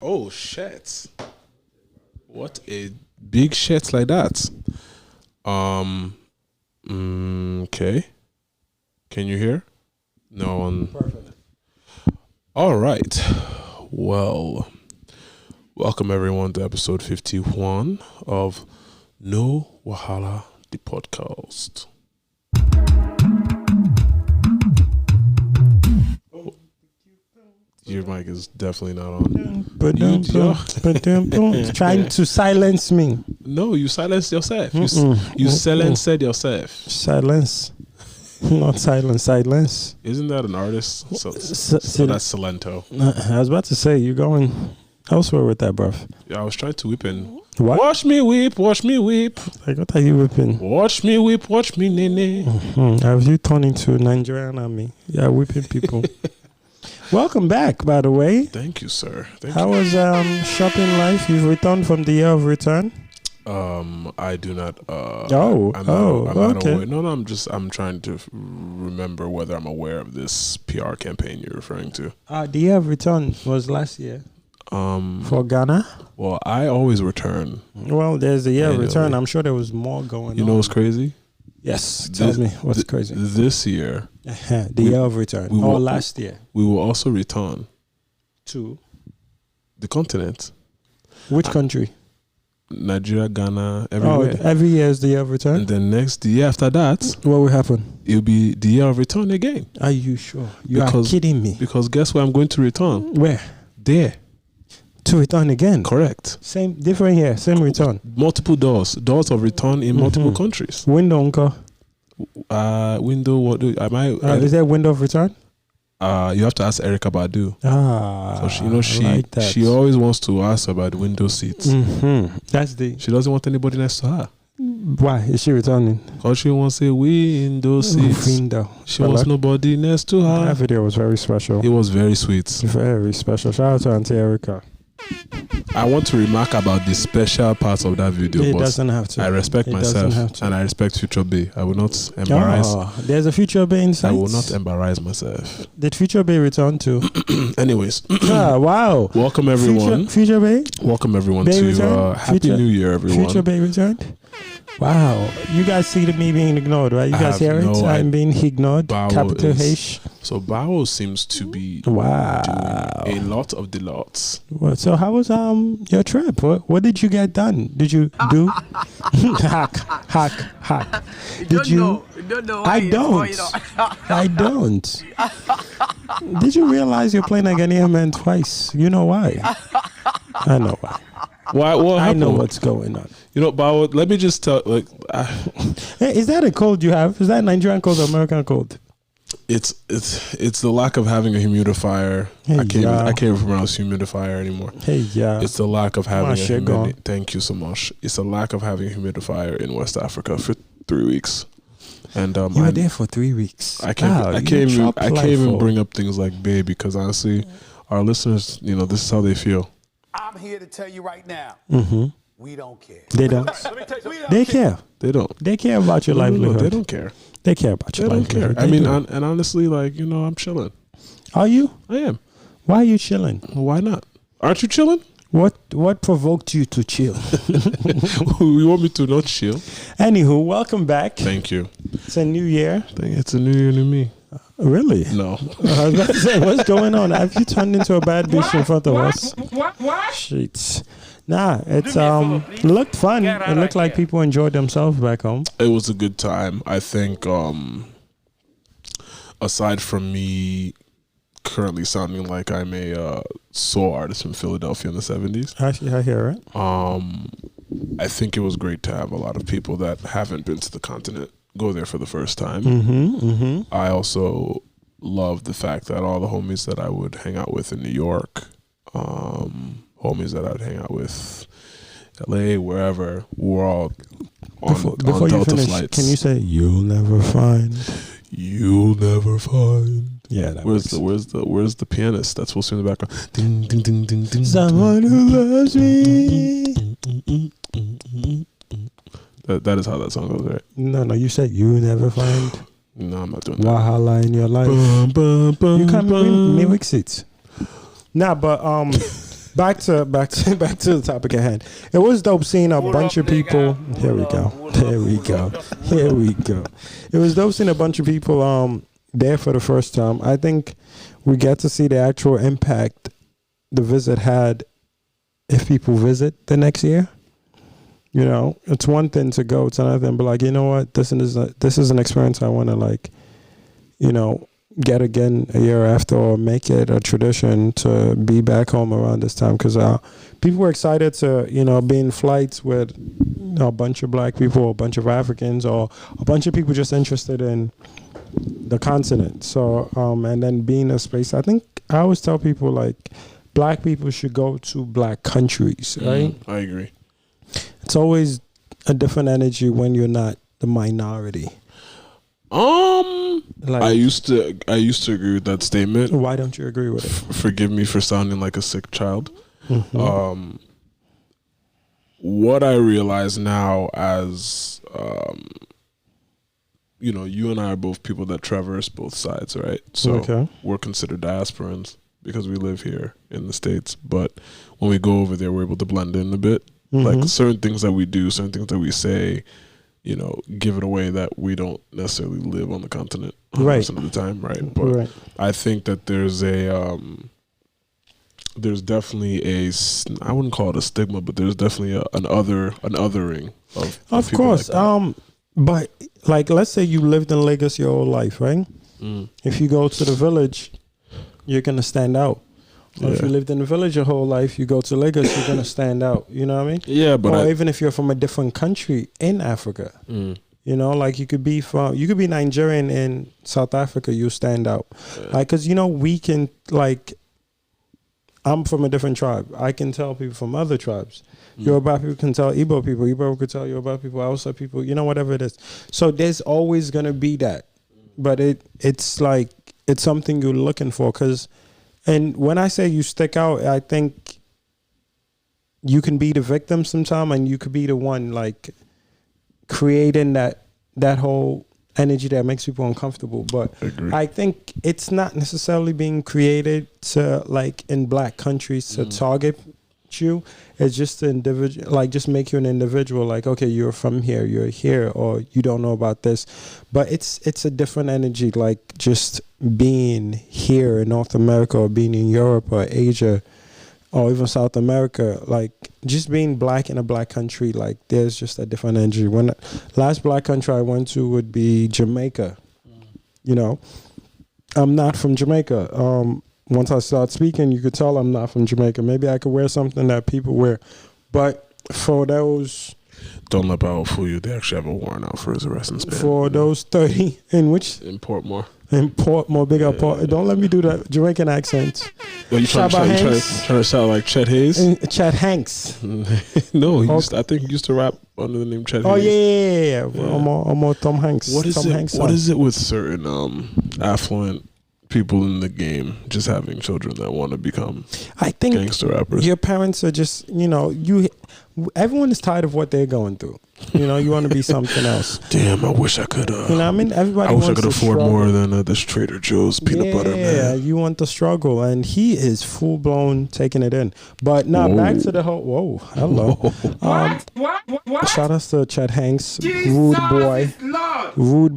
Oh shit! What a big shit like that. Okay. Can you hear? No. Perfect. All right. Well, welcome everyone to episode 51 of No Wahala, the podcast. Your mic is definitely not on. But trying to silence me. No, you silenced yourself. You silenced yourself. Silence. Not silence, silence. Isn't that an artist? So that's Salento. I was about to say, you're going elsewhere with that, bruv. Yeah, I was trying to whip in. What? Watch me whip, watch me whip. Like, what are you whipping? Watch me whip, watch me nene. Have you turned into Nigerian army? Yeah, whipping people. Welcome back, by the way. Thank you, sir. How was shopping life? You've returned from the year of return? I do not. I'm not okay. aware. No, I'm trying to remember whether I'm aware of this PR campaign you're referring to. The year of return was last year. For Ghana? Well, I always return. Well, there's the year of return. I'm sure there was more going on. You know what's crazy? Yes, tell me what's crazy. This year, the year of return. Last year. We will also return to the continent. Which country? Nigeria, Ghana, everywhere. Oh, every year is the year of return? And then the year after that, what will happen? It'll be the year of return again. Are you sure? You are kidding me. Because guess where I'm going to return? Where? There. To return again? Correct. Same, different year, same return. Multiple doors of return in multiple countries. Window, uncle. Window. What do am I? Is there a window of return? You have to ask Erica Badu. So she always wants to ask about the window seats. She doesn't want anybody next to her. Why is she returning? Because she wants a window seats. Window. She wants nobody next to her. That video was very special. It was very sweet. Very special. Shout out to Auntie Erica. I want to remark about the special parts of that video. It doesn't have to. I respect myself and I respect Future Bay. I will not embarrass. There's a Future Bay inside. I will not embarrass myself. Did Future Bay return to? Anyways. Wow. Welcome everyone. Future Bay? Welcome everyone Bay to Happy New Year, everyone. Future Bay returned? Wow. You guys see me being ignored, right? You guys hear it? I'm being ignored. BAWO Capital H. So BAWO seems to be doing a lot of the lots. So how was your trip? What did you get done? Did you do? hack. Did you? I don't. Did you realize you're playing a Ghanaian man twice? You know why? I know why. What I know what's going on. You know, BAWO, let me just tell, Hey, is that a cold you have? Is that Nigerian cold or American cold? It's the lack of having a humidifier. Hey, I can't even pronounce humidifier anymore. Hey, yeah. It's the lack of having Thank you so much. It's the lack of having a humidifier in West Africa for 3 weeks. And you were there for 3 weeks. I can't even bring up things like Bay because honestly, our listeners, this is how they feel. I'm here to tell you right now. We don't care. They don't. They care. They don't. They care about your livelihood. No, they don't care. They care about your livelihood. They don't care. And honestly, I'm chilling. Are you? I am. Why are you chilling? Well, why not? Aren't you chilling? What provoked you to chill? You want me to not chill? Anywho, welcome back. Thank you. It's a new year. It's a new year, new me. Really? No. I was about to say, what's going on? Have you turned into a bad bitch in front of us? What? Shit. Nah, it looked fun. It looked like people enjoyed themselves back home. It was a good time. I think aside from me currently sounding like I'm a soul artist from Philadelphia in the 70s. I hear it. I think it was great to have a lot of people that haven't been to the continent go there for the first time. I also love the fact that all the homies that I would hang out with in New York, homies that I'd hang out with LA, wherever, were all on Delta flights. Can you say you'll never find? Yeah, that where's the pianist that's supposed to be in the background? Ding, ding, ding, ding, ding, someone who loves me. That is how that song goes, right? No, you said you never find. No, I'm not doing that. Wahala in your life. You can't mix it. Nah, but back to the topic at hand. It was dope seeing a bunch of people. Here we go. It was dope seeing a bunch of people there for the first time. I think we get to see the actual impact the visit had if people visit the next year. You know, it's one thing to go, it's another thing, but like, you know what, this is an experience I want to, like, you know, get again a year after, or make it a tradition to be back home around this time, because people were excited to, you know, be in flights with a bunch of black people, a bunch of Africans, or a bunch of people just interested in the continent. So and then being a space, I think I always tell people, like, black people should go to black countries, right? I agree. It's always a different energy when you're not the minority. Like, I used to agree with that statement. Why don't you agree with it? Forgive me for sounding like a sick child. What I realize now, as you know, you and I are both people that traverse both sides, right? So we're considered diasporans because we live here in the States, but when we go over there, we're able to blend in a bit. Like, certain things that we do, certain things that we say, you know, give it away that we don't necessarily live on the continent 100% of the time, right? But I think that there's definitely I wouldn't call it a stigma, but there's definitely an othering of course. Like but like, let's say you lived in Lagos your whole life, right? If you go to the village, you're gonna stand out. Or if you lived in the village your whole life, you go to Lagos, you're gonna stand out. You know what I mean? Yeah, but or even if you're from a different country in Africa, you know, like you could be Nigerian in South Africa, you stand out. Like, cause you know, we can, like, I'm from a different tribe. I can tell people from other tribes. Yoruba people can tell Igbo people. Igbo could tell Yoruba people, Hausa people, you know, whatever it is. So there's always gonna be that, but it's like, it's something you're looking for, cause. And when I say you stick out, I think you can be the victim sometime, and you could be the one, like, creating that whole energy that makes people uncomfortable. But I think it's not necessarily being created to, like, in black countries to target you. It's just an individual, like, just make you an individual. Like, okay, you're from here, you're here, or you don't know about this. But it's a different energy, like, just being here in North America, or being in Europe or Asia or even South America, like, just being black in a black country, like, there's just a different energy. When last black country I went to would be Jamaica. You know, I'm not from Jamaica. Once I start speaking, you could tell I'm not from Jamaica. Maybe I could wear something that people wear, but for those, don't let BAWO fool you. They actually have a warrant out for his arrest in Spain. For those 30 in Portmore. In Portmore, big up Port. Don't let me do that Jamaican accent. Well, you trying to sound like Chet Hayes? Chet Hanks. No, I think he used to rap under the name Chet Hayes. Oh yeah. I'm more Tom Hanks. What is it with certain affluent people in the game just having children that want to become, I think, gangster rappers? Your parents are just, you know, everyone is tired of what they're going through. You know, you want to be something else. Damn, I wish I could. You know what I mean? Everybody. I wish I could afford more than this Trader Joe's peanut butter, man. Yeah, you want the struggle, and he is full blown taking it in. But now back to the whole. Whoa, hello. What? Shout outs to Chet Hanks, rude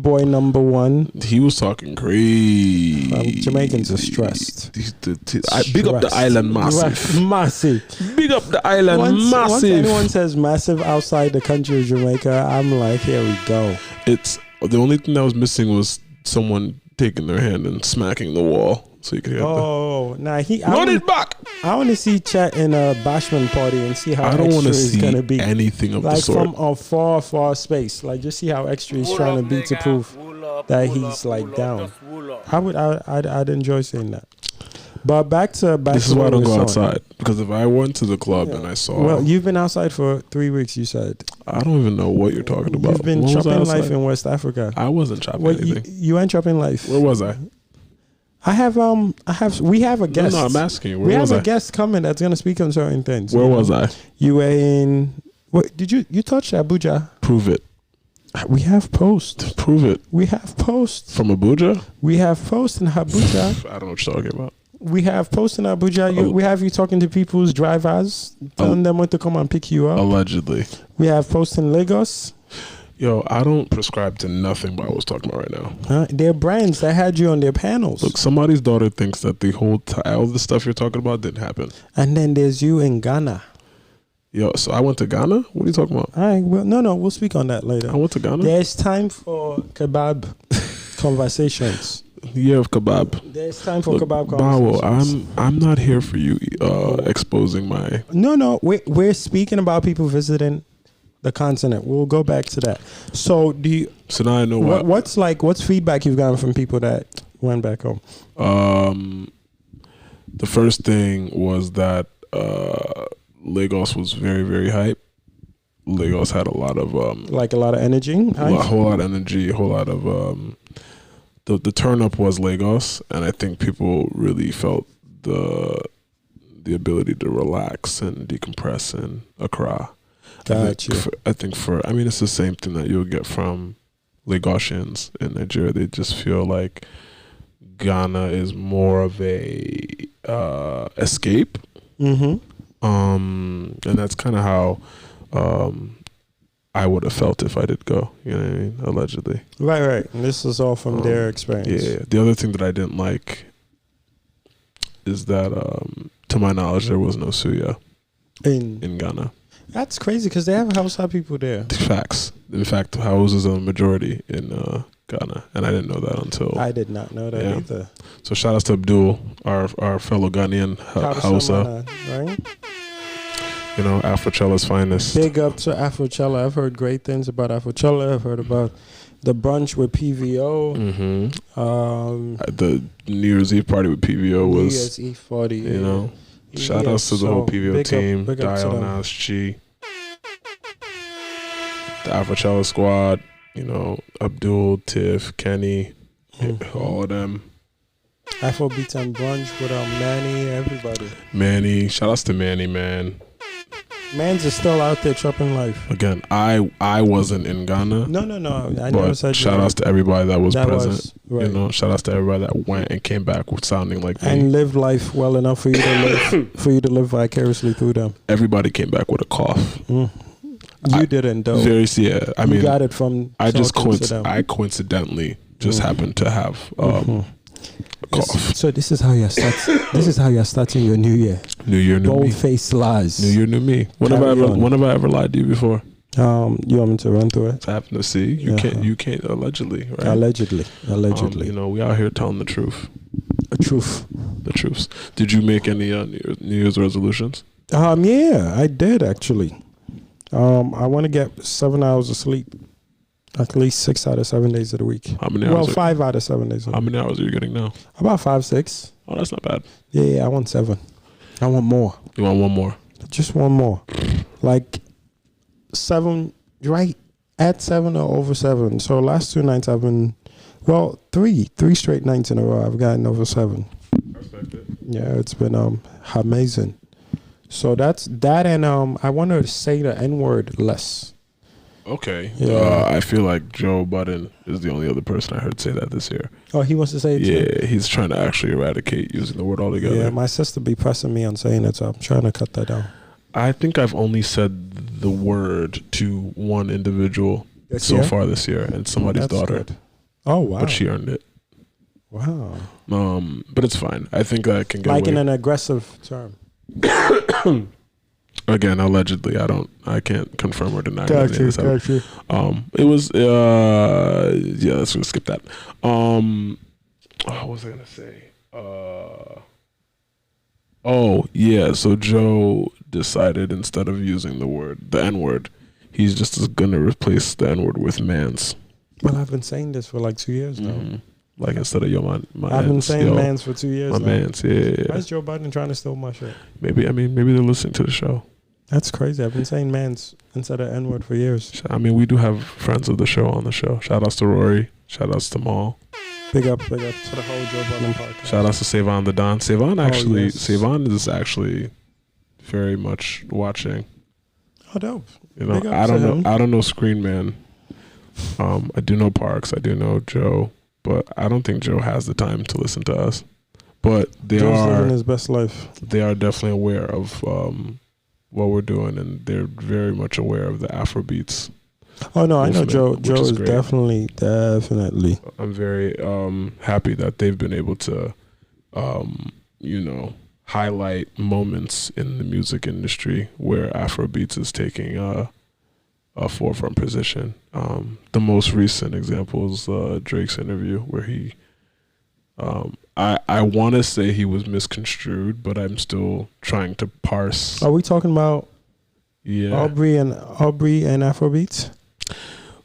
boy number one. He was talking crazy. Jamaicans are stressed. Big up the island, massive. Massive. Big up the island, massive. Once anyone says massive outside the country of Jamaica, I'm like, here we go. It's the only thing that was missing was someone taking their hand and smacking the wall so you could get run it back. I want to see Chet in a bashment party and see how I don't extra is going to be. Anything of the sort. Like from a far space. Like, just see how extra he's trying to be to prove that he's like down. I'd enjoy seeing that. But back to this is why I don't go outside, because if I went to the club and I saw, well, you've been outside for 3 weeks. You said I don't even know what you're talking about. You've been chopping life in West Africa. I wasn't chopping anything. You went chopping life. Where was I? We have a guest. No, I'm asking you. We have a guest coming that's going to speak on certain things. Where was I? You were in. What did you touch Abuja? Prove it. We have post. Prove it. We have post from Abuja. We have post in Abuja. I don't know what you're talking about. We have posts in Abuja. We have you talking to people's drivers, telling them when to come and pick you up. Allegedly. We have posts in Lagos. Yo, I don't prescribe to nothing BAWO was talking about right now. They're brands that had you on their panels. Look, somebody's daughter thinks that the whole all the stuff you're talking about didn't happen. And then there's you in Ghana. Yo, so I went to Ghana? What are you talking about? All right, well, no, we'll speak on that later. I went to Ghana? There's time for kebab conversations. Year of kebab. There's time for Look, kebab conversations. BAWO, I'm not here for you exposing my... No, we're speaking about people visiting the continent. We'll go back to that. So do you... So now I know what's feedback you've gotten from people that went back home? The first thing was that Lagos was very, very hype. Lagos had a lot of... like a lot of energy? A whole lot of energy, a whole lot of... The turn up was Lagos, and I think people really felt the ability to relax and decompress in Accra. Gotcha. I think it's the same thing that you'll get from Lagosians in Nigeria. They just feel like Ghana is more of a escape. Mm-hmm. And that's kind of how I would have felt if I did go. You know what I mean? Allegedly. Right. And this is all from their experience. Yeah. The other thing that I didn't like is that, to my knowledge, there was no suya in Ghana. That's crazy because they have Hausa people there. Facts. In fact, Hausa are a majority in Ghana, and I didn't know that until... I did not know that either. So shout out to Abdul, our fellow Ghanaian Hausa. Right? You know, Afrochella's finest. Big up to Afrochella. I've heard great things about Afrochella. I've heard about the brunch with PVO. Mm-hmm. The New Year's Eve party with PVO was... New Year's Eve party. You know... Shout outs to the whole PVO team, Dio, Nas, Chi, the Afrochella squad, you know, Abdul, Tiff, Kenny, all of them. Afrobeats and brunch with Manny, everybody. Manny, shout outs to Manny, man. Mans is still out there chopping life. Again, I wasn't in Ghana. No. I never said shout outs to everybody that was present. Right. You know, shout outs to everybody that went and came back with sounding like me. And lived life well enough for you to live vicariously through them. Everybody came back with a cough. You didn't though. You got it from I coincidentally just happened to have cough. So this is how you're starting your new year. New year, new me. Bold-faced lies. New year, new me. When have I ever lied to you before? You want me to run through it? I happen to see you can't allegedly, right? Allegedly. You know, we out here telling the truth. The truths. Did you make any New Year's resolutions? Yeah, I did actually. I want to get 7 hours of sleep. At least 6 out of 7 days of the week. How many hours? Well, 5 out of 7 days. How many hours are you getting now? About 5, 6. Oh, that's not bad. Yeah, I want 7. I want more. You want one more? Just one more. Like 7, right at 7 or over 7. So last 2 nights I've been, three straight nights in a row I've gotten over 7. Respect it. Yeah, it's been amazing. So that's that, and I want to say the N-word less. Okay. Yeah. I feel like Joe Budden is the only other person I heard say that this year. Oh, he wants to say it too? Yeah, he's trying to actually eradicate using the word altogether. Yeah, my sister be pressing me on saying it, so I'm trying to cut that down. I think I've only said the word to one individual so far this year, and somebody's daughter. Good. Oh, wow. But she earned it. Wow. But it's fine. I think I can get like away. in an aggressive term. Again, allegedly, I can't confirm or deny. Got you. It was, let's just skip that. What was I gonna say? So Joe decided instead of using the N-word, he's just gonna replace the N-word with mans. Well, I've been saying this for like 2 years now. Mm-hmm. Like instead of my I've been saying mans for 2 years my now. Mans, yeah. Why is Joe Biden trying to steal my shit? Maybe they're listening to the show. That's crazy. I've been saying mans instead of N-word for years. I mean, we do have friends of the show on the show. Shout outs to Rory. Shout outs to Maul. Big up to the whole Joe Biden podcast. Shout outs to Savon the Don. Savon is actually very much watching. Oh, dope. You know, I don't know Screen Man. I do know Parks. I do know Joe, but I don't think Joe has the time to listen to us. But they Joe's are living his best life. They are definitely aware of what we're doing, and they're very much aware of the Afro beats. Oh no, I know Joe. Which Joe is great. definitely. I'm very happy that they've been able to, highlight moments in the music industry where Afro beats is taking a forefront position. The most recent example is Drake's interview where he. I want to say he was misconstrued, but I'm still trying to parse. Are we talking about Aubrey and Afrobeats?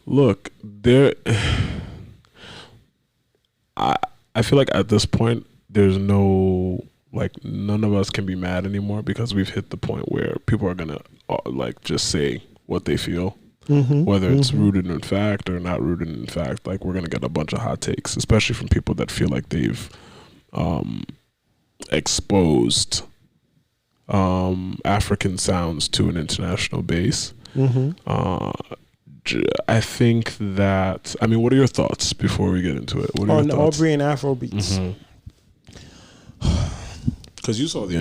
Look, I feel like at this point there's none of us can be mad anymore because we've hit the point where people are gonna just say what they feel. Whether it's rooted in fact or not rooted in fact, like we're gonna get a bunch of hot takes, especially from people that feel like they've exposed African sounds to an international base. I think that. I mean, what are your thoughts before we get into it? What are your thoughts? Aubrey and Afrobeats. Because you saw the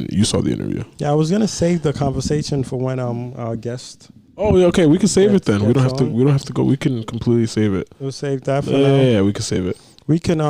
interview. Yeah, I was gonna save the conversation for when our guest. Oh, okay. We can save it then. We don't have to. We don't have to go. We can completely save it. We'll save that for now. Yeah, we can save it. We can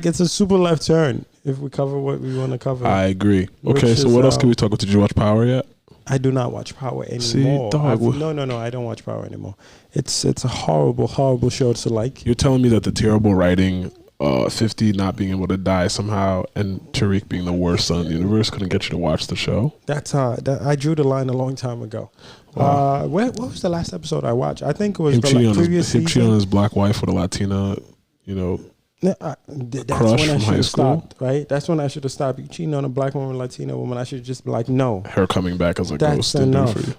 it's a super left turn if we cover what we want to cover. I agree. Okay, so what else can we talk about? Did you watch Power yet? I do not watch Power anymore. See, dog. No, I don't watch Power anymore. It's a horrible show to like. You're telling me that the terrible writing, 50 not being able to die somehow, and Tariq being the worst son in the universe couldn't get you to watch the show? That's I drew the line a long time ago. Wow. What was the last episode I watched? I think it was him the previous season. Him cheating on his black wife with a Latina, that's crush when I from high school. Stopped, right? That's when I should have stopped. You cheating on a black woman, Latina woman, I should just be like, no. Her coming back as a ghost didn't do it for you.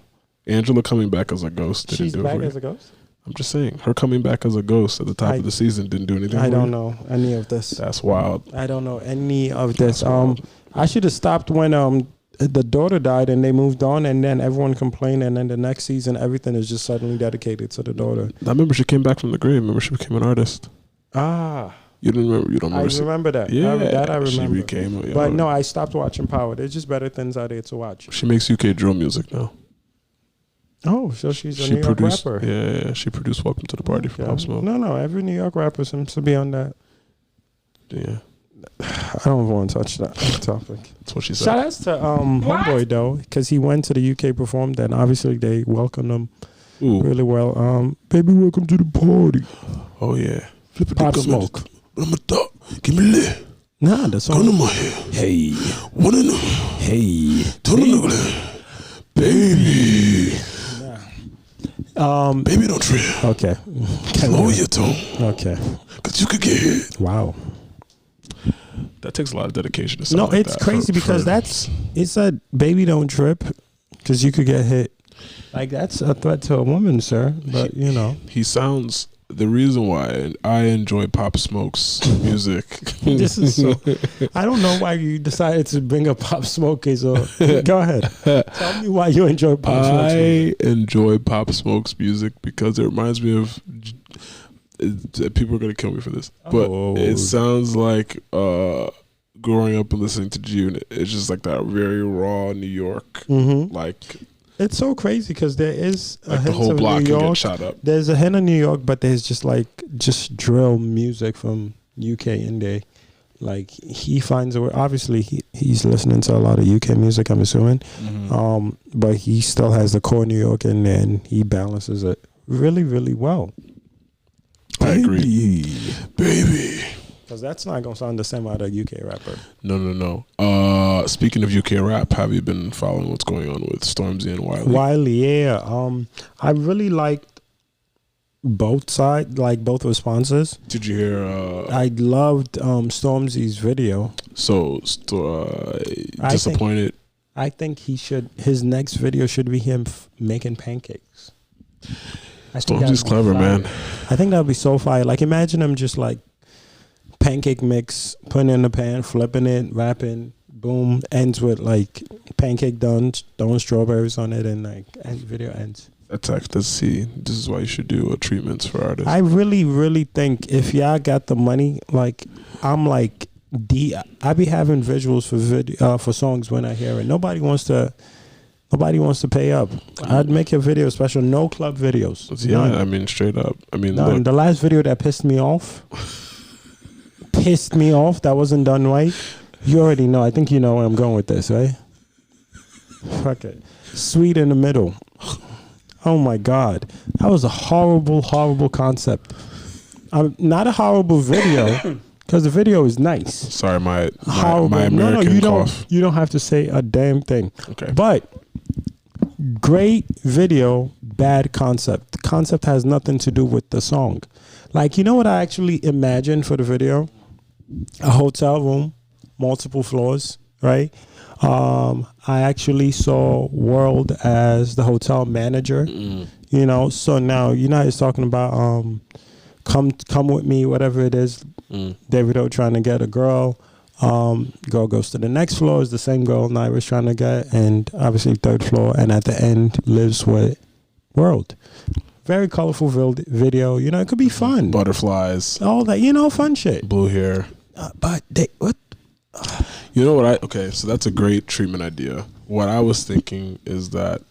Angela coming back as a ghost didn't She's do it for you. back as a ghost? I'm just saying, her coming back as a ghost at the top of the season didn't do anything. I don't know any of this. That's wild. I don't know any of this. I should have stopped when the daughter died and they moved on, and then everyone complained, and then the next season everything is just suddenly dedicated to the daughter. I remember she came back from the grave. Remember she became an artist. You didn't remember? You don't remember? I remember that. Yeah, that I remember. She became. But no, I stopped watching Power. There's just better things out there to watch. She makes UK drill music now. Oh, so she's a New York rapper. Yeah, she produced "Welcome to the Party" for Pop Smoke. No, every New York rapper seems to be on that. Yeah. I don't want to touch that topic. That's what she said. Shout outs to Homeboy though, because he went to the UK, performed, and obviously they welcomed him really well. Baby, welcome to the party. Oh yeah, Flip it, Pop Smoke. I'm a dog. Give me lit. Nah, that's all. Gun in my hair. Hey, one in the. Hey, turn baby. Baby, don't trip. Okay. Lower your tone. Okay. Because you could get hit. Wow. That takes a lot of dedication to sound No, like it's that crazy because it said baby don't trip because you could get hit. Like that's a threat to a woman, sir. But he sounds. The reason why I enjoy Pop Smoke's music. This is so. I don't know why you decided to bring up Pop Smoke. So go ahead. Tell me why you enjoy Pop Smoke's music. I enjoy Pop Smoke's music because it reminds me of. People are gonna kill me for this, but it sounds like growing up and listening to G-Unit. It's just like that very raw New York, like. It's so crazy because there is a hint the whole of block New can York. get shot up. There's a hint of New York, but there's just drill music from UK in there. Like he finds a way. Obviously, he's listening to a lot of UK music, I'm assuming. But he still has the core New York in there, and he balances it really, really well. I agree, baby. Because that's not gonna sound the same out of a UK rapper. No. Speaking of UK rap, have you been following what's going on with Stormzy and Wiley? Wiley, yeah. I really liked both sides, like both responses. Did you hear? I loved Stormzy's video. So disappointed. I think his next video should be him making pancakes. Stormzy's clever, man. I think that would be so fire. Like imagine him just like pancake mix, putting it in the pan, flipping it, wrapping, boom, ends with like pancake done, throwing strawberries on it, and like video ends. Attack the Sea. This is why you should do treatments for artists. I really, really think if y'all got the money, like I'm like I be having visuals for songs when I hear it. Nobody wants to pay up. I'd make a video special, no club videos. Yeah, None. I mean straight up. I mean, None. The last video that pissed me off, that wasn't done right. You already know. I think you know where I'm going with this, right? Fuck it. Sweet in the Middle. Oh my God. That was a horrible, horrible concept. Not a horrible video, because the video is nice. Sorry, my Horrible. American cough. You don't have to say a damn thing. Okay. But great video, bad concept. The concept has nothing to do with the song. Like, you know what I actually imagined for the video? A hotel room, multiple floors, right? I actually saw World as the hotel manager, you know. So now, you know, he's talking about come with me, whatever it is. Davido trying to get a girl. Girl goes to the next floor, is the same girl Naira's trying to get, and obviously third floor, and at the end lives with World. Very colorful video. You know, it could be fun. Butterflies. All that, you know, fun shit. Blue hair. But what? You know what okay, so that's a great treatment idea. What I was thinking is that,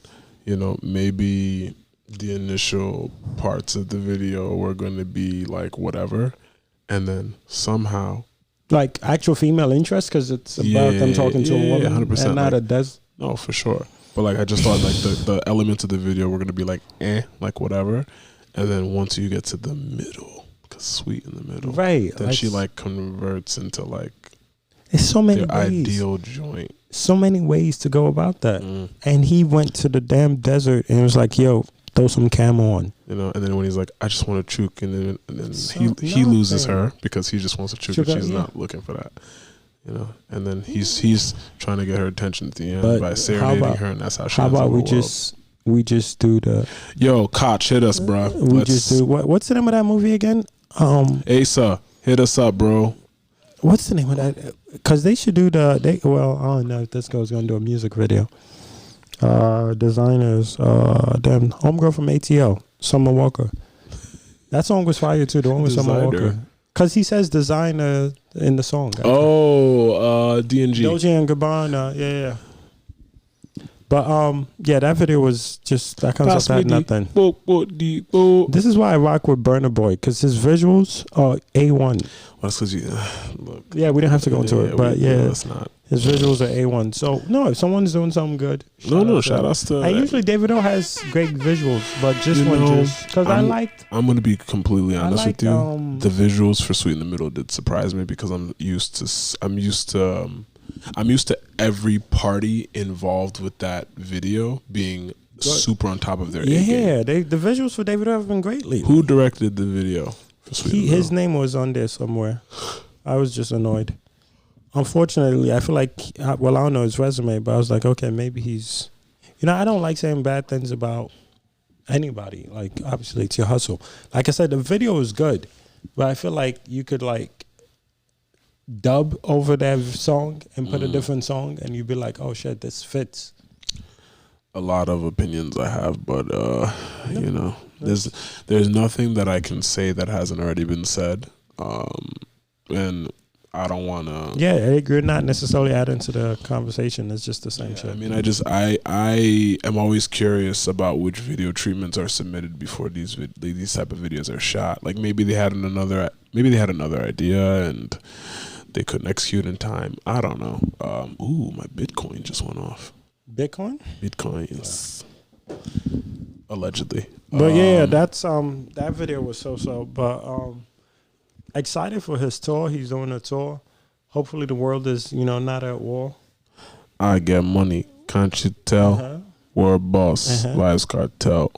you know, maybe the initial parts of the video were going to be like whatever, and then somehow like actual female interest, because it's about them talking to a woman 100%, and not like, a des. No, for sure. But like I just thought like the elements of the video were going to be like like whatever, and then once you get to the middle, because Sweet in the Middle, right? Then she like converts into like it's so many their ways. ideal joint. So many ways to go about that. And he went to the damn desert and was like, "Yo, throw some camo on." You know, and then when he's like, "I just want to choke," and then he loses her because he just wants to choke, and she's not looking for that. You know, and then he's trying to get her attention at the end by serenading her, and that's how she. How about we just do the Koch, hit us, bro. Just do what's the name of that movie again? Asa, hit us up, bro. What's the name of that? Because they should do I don't know if this girl's gonna do a music video. Designers, damn, homegirl from ATL, Summer Walker. That song was fire too. The one with Summer Walker. Because he says designer in the song. D&G. Dolce and Gabbana, yeah. But that video was just that concept had nothing. This is why I rock with Burna Boy, because his visuals are A1. Well, that's because look. Yeah, we don't have to go into it, but let's not. His visuals are A1. So no, if someone's doing something good, shout outs to. And usually Davido has great visuals, but because I'm gonna be completely honest with you. The visuals for Sweet in the Middle did surprise me because I'm used to every party involved with that video being super on top of their A game. The visuals for Davido have been great lately. Who directed the video for Sweet in the Middle? His name was on there somewhere. I was just annoyed. Unfortunately, I feel like, I don't know his resume, but I was like, okay, maybe he's, I don't like saying bad things about anybody. Like, obviously, it's your hustle. Like I said, the video is good, but I feel like you could, like, dub over that song and put a different song, and you'd be like, oh, shit, this fits. A lot of opinions I have, but, there's nothing that I can say that hasn't already been said, and I don't want to. Yeah, you're not necessarily adding to the conversation. It's just the same shit. I mean, I am always curious about which video treatments are submitted before these type of videos are shot. Like maybe they had another idea and they couldn't execute in time. I don't know. My Bitcoin just went off. Bitcoin, yes. Allegedly. But that's that video was so. But excited for his tour. He's doing a tour. Hopefully the world is, not at war. I get money. Can't you tell? World boss. Lies cartel.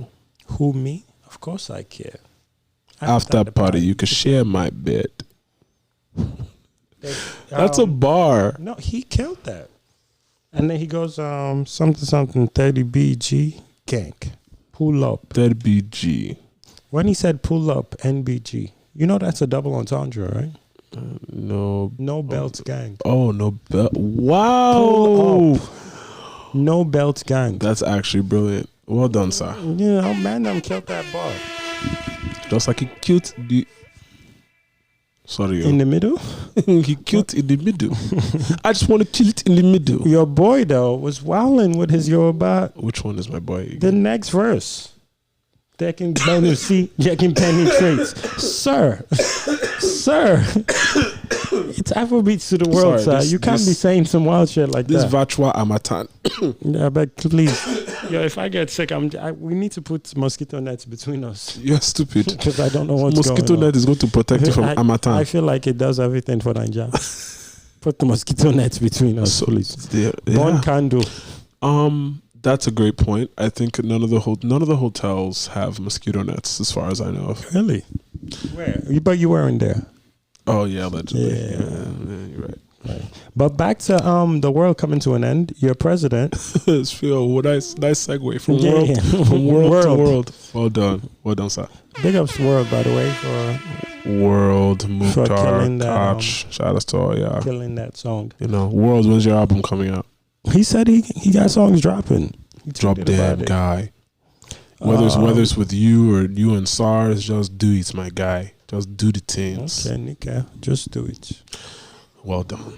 Who, me? Of course I care. After party, you can share my bed. That's a bar. No, he killed that. And then he goes, something, 30 BG gang. Pull up. 30 BG. When he said pull up, NBG. That's a double entendre, right? No belts gang. Oh, no belt. Wow. Pull up. No belts gang. That's actually brilliant. Well done, sir. Yeah, man, them killed that bar. Just like he killed the. Sorry, In the middle? he killed in the middle. I just want to kill it in the middle. Your boy, though, was wilding with his Yoruba. Which one is my boy again? The next verse. They can penetrate. Sir. Sir. It's Afrobeats to the world, Sorry, sir. You can't be saying some wild shit like this that. virtual Harmattan. Yeah, but please. Yo, if I get sick, we need to put mosquito nets between us. You're stupid. Because I don't know what's Mosquito going on. net is going to protect you from Harmattan. I feel like it does everything for Nigeria. Put the mosquito nets between us, please. Burn candle. That's a great point. I think none of the hotels have mosquito nets, as far as I know of. Really? Where? But you weren't there. Oh yeah, allegedly. Yeah, you're right. But back to the world coming to an end. Your president. Phil, nice segue from world to world. Well done, sir. Big ups world, by the way, for World Mukhtar killing that, Koch. Shout out to all, killing that song. You know, World, when's your album coming out? He said he got songs dropping. Drop dead guy. Whether it's with you or you and SARS, just do it, my guy. Just do the things. Okay, Nika, just do it. Well done.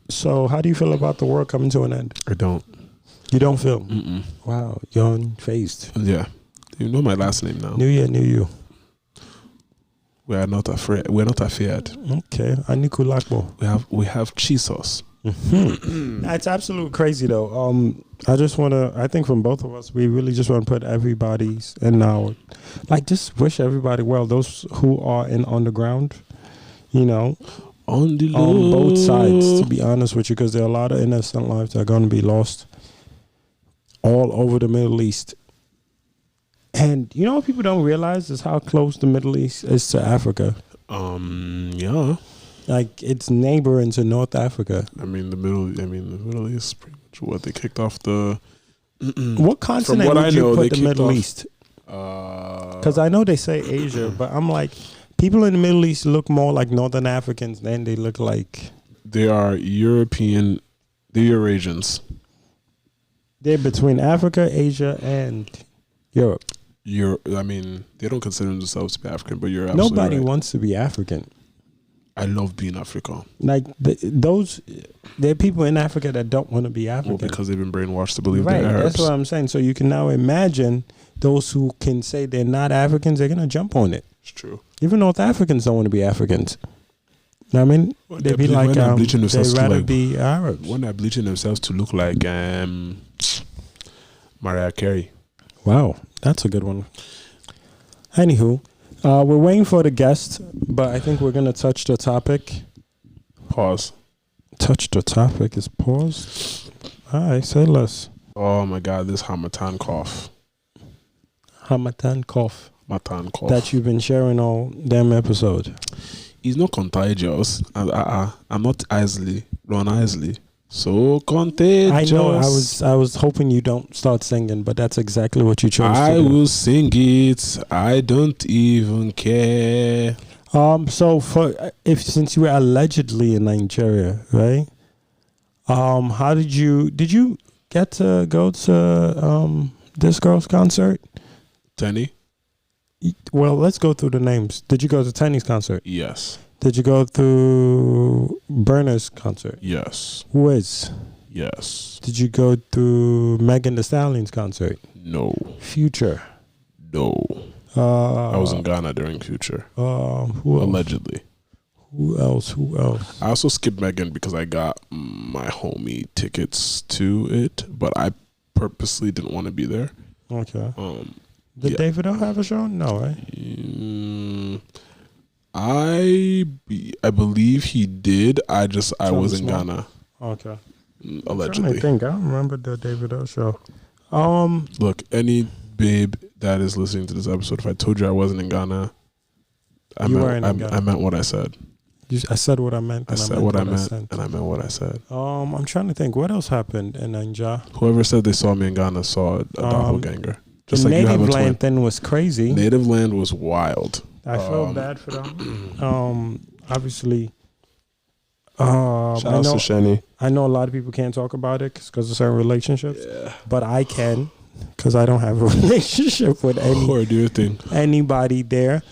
So, how do you feel about the world coming to an end? I don't. You don't feel? Mm-mm. Wow, young faced. Yeah. You know my last name now. New year, new you. We are not afraid. We're not afeared. Okay, Anikulakbo. We have Jesus. That's absolutely crazy though. I think from both of us, we really just want to put everybody's in our, like, just wish everybody well. Those who are on the ground, you know, on both sides, to be honest with you, because there are a lot of innocent lives that are going to be lost all over the Middle East. And you know what people don't realize is how close the Middle East is to Africa. Yeah. Like, it's neighboring to North Africa. The Middle East is pretty much what they kicked off the. What continent would you put the Middle East? Because I know they say Asia, but I'm like, people in the Middle East look more like Northern Africans than they look like. They are European. They're Eurasians. They're between Africa, Asia, and Europe. They don't consider themselves to be African, but you're absolutely Nobody right. wants to be African. I love being African. Like, there are people in Africa that don't want to be African. Well, because they've been brainwashed to believe right, they're Arabs. that's what I'm saying. So you can now imagine those who can say they're not Africans, they're going to jump on it. It's true. Even North Africans don't want to be Africans. I mean, they'd be like, they'd rather be Arabs. When they're bleaching themselves to look like Mariah Carey. Wow, that's a good one. Anywho, we're waiting for the guest, but I think we're going to touch the topic. Pause. Touch the topic is paused. All right, say less. Oh my God, this Harmattan cough. Harmattan cough. Harmattan cough. That you've been sharing all damn episode. It's not contagious. I'm not Ron Isley. So contagious. I know. I was hoping you don't start singing, but that's exactly what you chose. I to do. will sing it. I don't even care. So since you were allegedly in Nigeria, right? How did you get to go to this girl's concert? Tenny? Well, let's go through the names. Did you go to Tenny's concert? Yes. Did you go to Burner's concert? Yes. Wiz? Yes. Did you go to Megan Thee Stallion's concert? No. Future? No. I was in Ghana during Future. Who allegedly. Else? Who else? I also skipped Megan because I got my homie tickets to it, but I purposely didn't want to be there. Okay. Did David O have a show? No, right? I believe he did. I was in Ghana. Okay. Allegedly. I don't remember the David O show. Look, any babe that is listening to this episode, if I told you I wasn't in Ghana, I meant what I said. I said what I meant. I said what I meant, and I meant what I said. I'm trying to think. What else happened in Nigeria? Whoever said they saw me in Ghana saw a doppelganger. Just the like NativeLand thing was crazy. NativeLand was wild. I felt bad for them. Obviously, shout out to Shani. I know a lot of people can't talk about it because of certain relationships, but I can. because I don't have a relationship with Or do your thing. anybody there.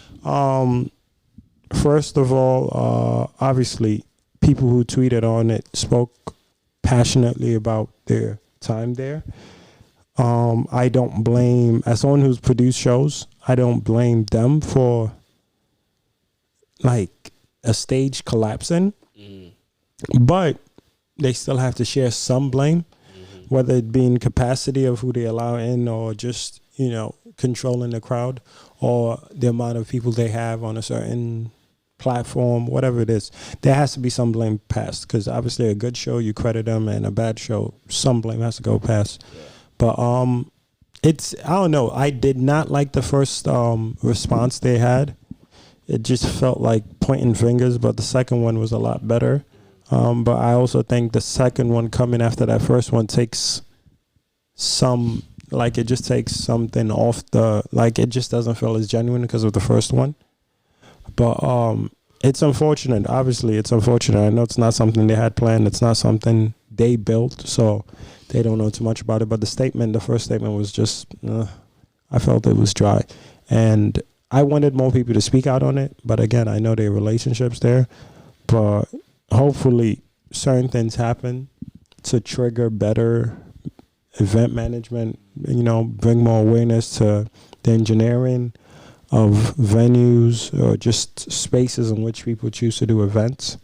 First of all, obviously, people who tweeted on it spoke passionately about their time there. I don't blame, as someone who's produced shows, I don't blame them for like a stage collapsing, but they still have to share some blame, whether it be in capacity of who they allow in or just, you know, controlling the crowd or the amount of people they have on a certain platform, whatever it is. There has to be some blame passed, because obviously a good show, you credit them, and a bad show, some blame has to go past. Yeah. But it's, I don't know, I did not like the first response they had. It just felt like pointing fingers, but the second one was a lot better. But I also think the second one coming after that first one takes some, like it just takes something off the, like it just doesn't feel as genuine because of the first one. But it's unfortunate. Obviously, it's unfortunate. I know it's not something they had planned. It's not something they built, so they don't know too much about it. But the first statement was just, I felt it was dry. And I wanted more people to speak out on it. But again, I know there are relationships there. But hopefully certain things happen to trigger better event management, you know, bring more awareness to the engineering of venues or just spaces in which people choose to do events.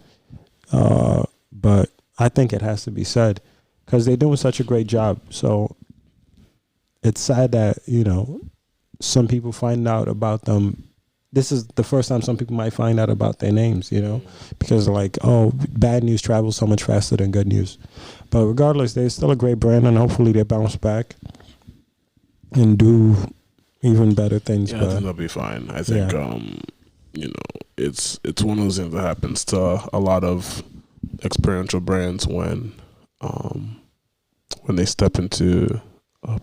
But I think it has to be said because they're doing such a great job. So it's sad that, you know, some people find out about them. This is the first time some people might find out about their names, you know, because like, oh, bad news travels so much faster than good news. But regardless, they're still a great brand, and hopefully they bounce back and do even better things. Yeah, I think they'll be fine. I think, you know, it's one of those things that happens to a lot of experiential brands when they step into,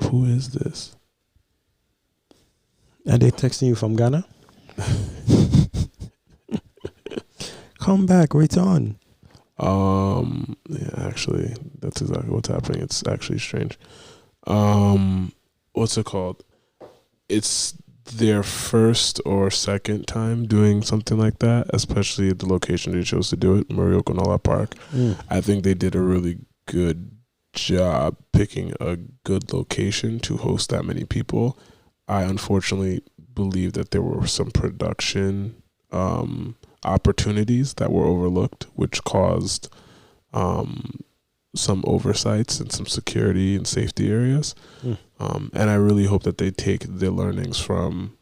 who is this? Are they texting you from Ghana? Come back, return. Yeah, actually, that's exactly what's happening. It's actually strange. What's it called? It's their first or second time doing something like that, especially at the location they chose to do it, Morioka Park. I think they did a really good job picking a good location to host that many people. I unfortunately believe that there were some production opportunities that were overlooked, which caused some oversights and some security and safety areas. And I really hope that they take the learnings from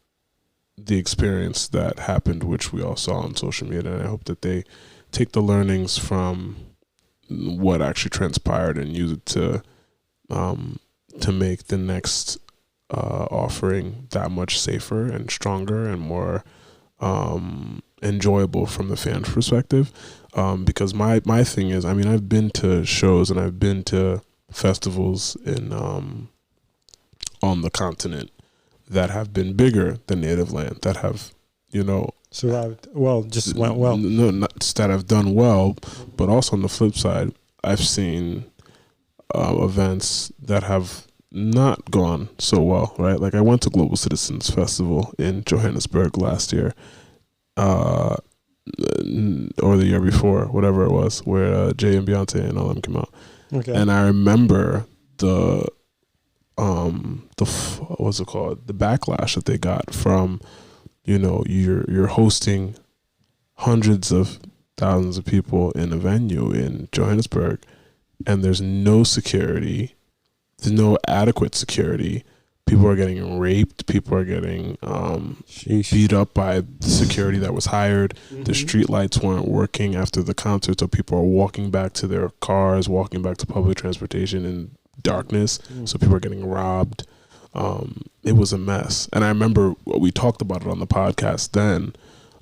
the experience that happened, which we all saw on social media. And I hope that they take the learnings from what actually transpired and use it to make the next offering that much safer and stronger and more enjoyable from the fan's perspective. Because my thing is, I mean, I've been to shows and I've been to festivals in on the continent that have been bigger than NativeLand, that have, you know, survived well, just went well. No, not that have done well, but also on the flip side, I've seen events that have not gone so well, right? Like I went to Global Citizens Festival in Johannesburg last year, or the year before, whatever it was, where Jay and Beyonce and all them came out. Okay. And I remember the what's it called? The backlash that they got from, you know, you're hosting hundreds of thousands of people in a venue in Johannesburg, and there's no security. There's no adequate security. People are getting raped. People are getting beat up by the security that was hired. The street lights weren't working after the concert, so people are walking back to their cars, walking back to public transportation in darkness. So people are getting robbed. It was a mess, and I remember we talked about it on the podcast then.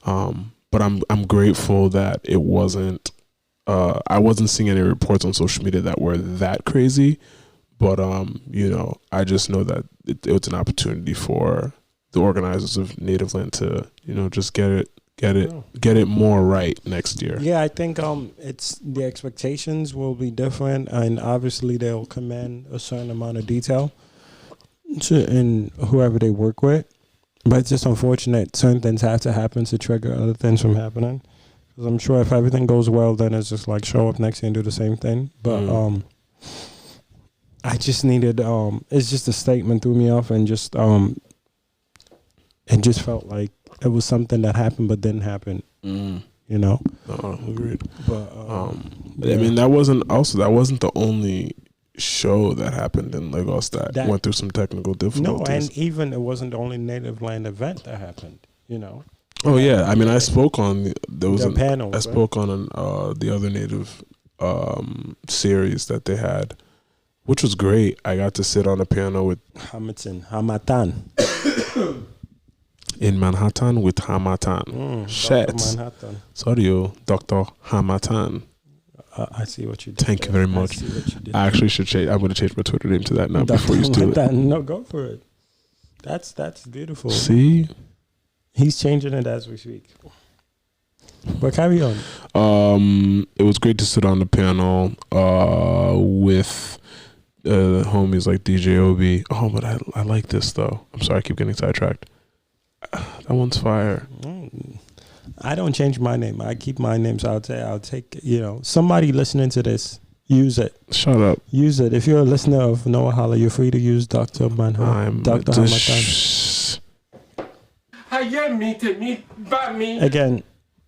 But I'm grateful that it wasn't. I wasn't seeing any reports on social media that were that crazy. But, you know, I just know that it was an opportunity for the organizers of NativeLand to, you know, just get it more right next year. Yeah, I think it's the expectations will be different, and obviously they'll command a certain amount of detail. and whoever they work with. But it's just unfortunate. Certain things have to happen to trigger other things from happening. Because I'm sure if everything goes well, then it's just like show up next year and do the same thing. But I just needed. It's just a statement threw me off, and just it just felt like it was something that happened but didn't happen. You know. Agreed. But I mean, that wasn't the only show that happened in Lagos that went through some technical difficulties. No, and even it wasn't the only NativeLand event that happened. You know. Oh yeah, I mean, I spoke on the panel. I spoke on the other Native series that they had, which was great. I got to sit on a piano with Harmattan. In Manhattan with Harmattan. Shit. Sorry, Dr. Harmattan. I see what you did. Thank you very much. I actually should change. I'm going to change my Twitter name to that now before you steal it. No, go for it. That's beautiful. See? He's changing it as we speak. But carry on. It was great to sit on the piano with homies like DJ Obi. Oh, but I like this though. I'm sorry, I keep getting sidetracked. That one's fire. I don't change my name. I keep my name. So I'll take, somebody listening to this, use it. Shut up. Use it. If you're a listener of No Wahala, you're free to use Dr. Harmattan. Again,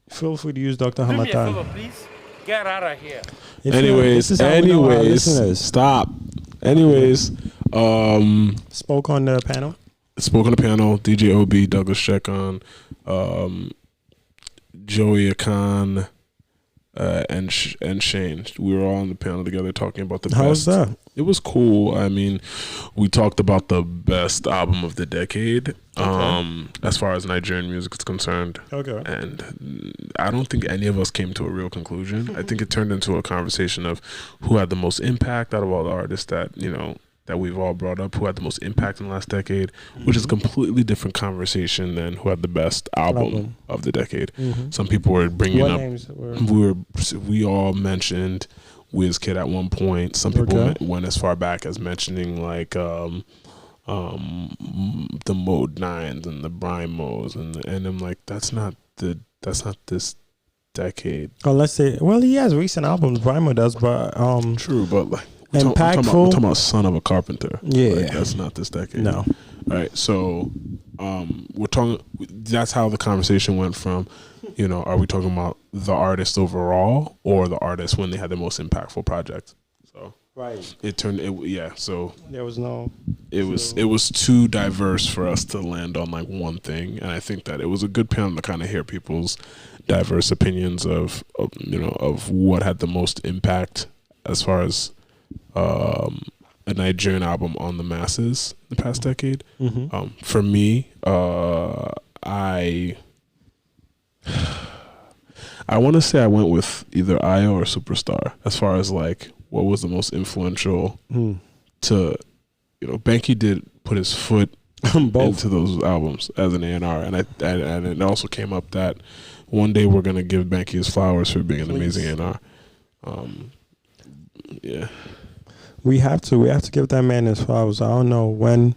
feel free to use Dr. Harmattan. Do me a favor, please. Get out of here. Anyways, stop. Anyways, spoke on the panel. Spoke on the panel. DJ Obi, Douglas Shekon, Joey Akan, and Shane. We were all on the panel together talking about the best. How was that? It was cool. I mean, we talked about the best album of the decade, as far as Nigerian music is concerned. Okay. And I don't think any of us came to a real conclusion. I think it turned into a conversation of who had the most impact out of all the artists that, that we've all brought up, who had the most impact in the last decade, which is a completely different conversation than who had the best album of the decade. Some people were bringing what up. Names were? We all mentioned WizKid at one point. Some people went as far back as mentioning like the Mode 9s and the Brimos, and I'm like, that's not this decade. Oh, let's say, well, he has recent albums. Brimo does, but true, but like impactful. We're talking about Son of a Carpenter. Yeah, like, that's not this decade. No. All right, so we're talking. That's how the conversation went from. Are we talking about the artist overall or the artist when they had the most impactful project? So right, it turned. So there was no. It was too diverse for us to land on like one thing, and I think that it was a good panel to kind of hear people's diverse opinions of what had the most impact as far as a Nigerian album on the masses the past decade. For me, I want to say I went with either Ayo or Superstar as far as like what was the most influential to, Banky did put his foot into those albums as an A&R, and it also came up that one day we're gonna give Banky his flowers for being an amazing A&R. Yeah, we have to give that man his flowers. I don't know when.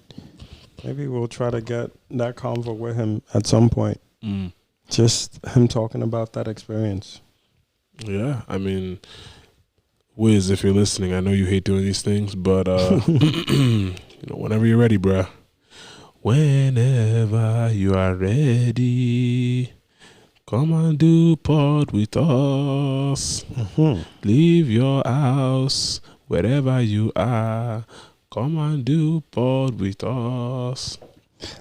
Maybe we'll try to get that convo with him at some point. Just him talking about that experience. Yeah, I mean, Wiz, if you're listening, I know you hate doing these things, but whenever you're ready, bruh. Whenever you are ready, come and do pod with us. Leave your house wherever you are. Come and do pod with us.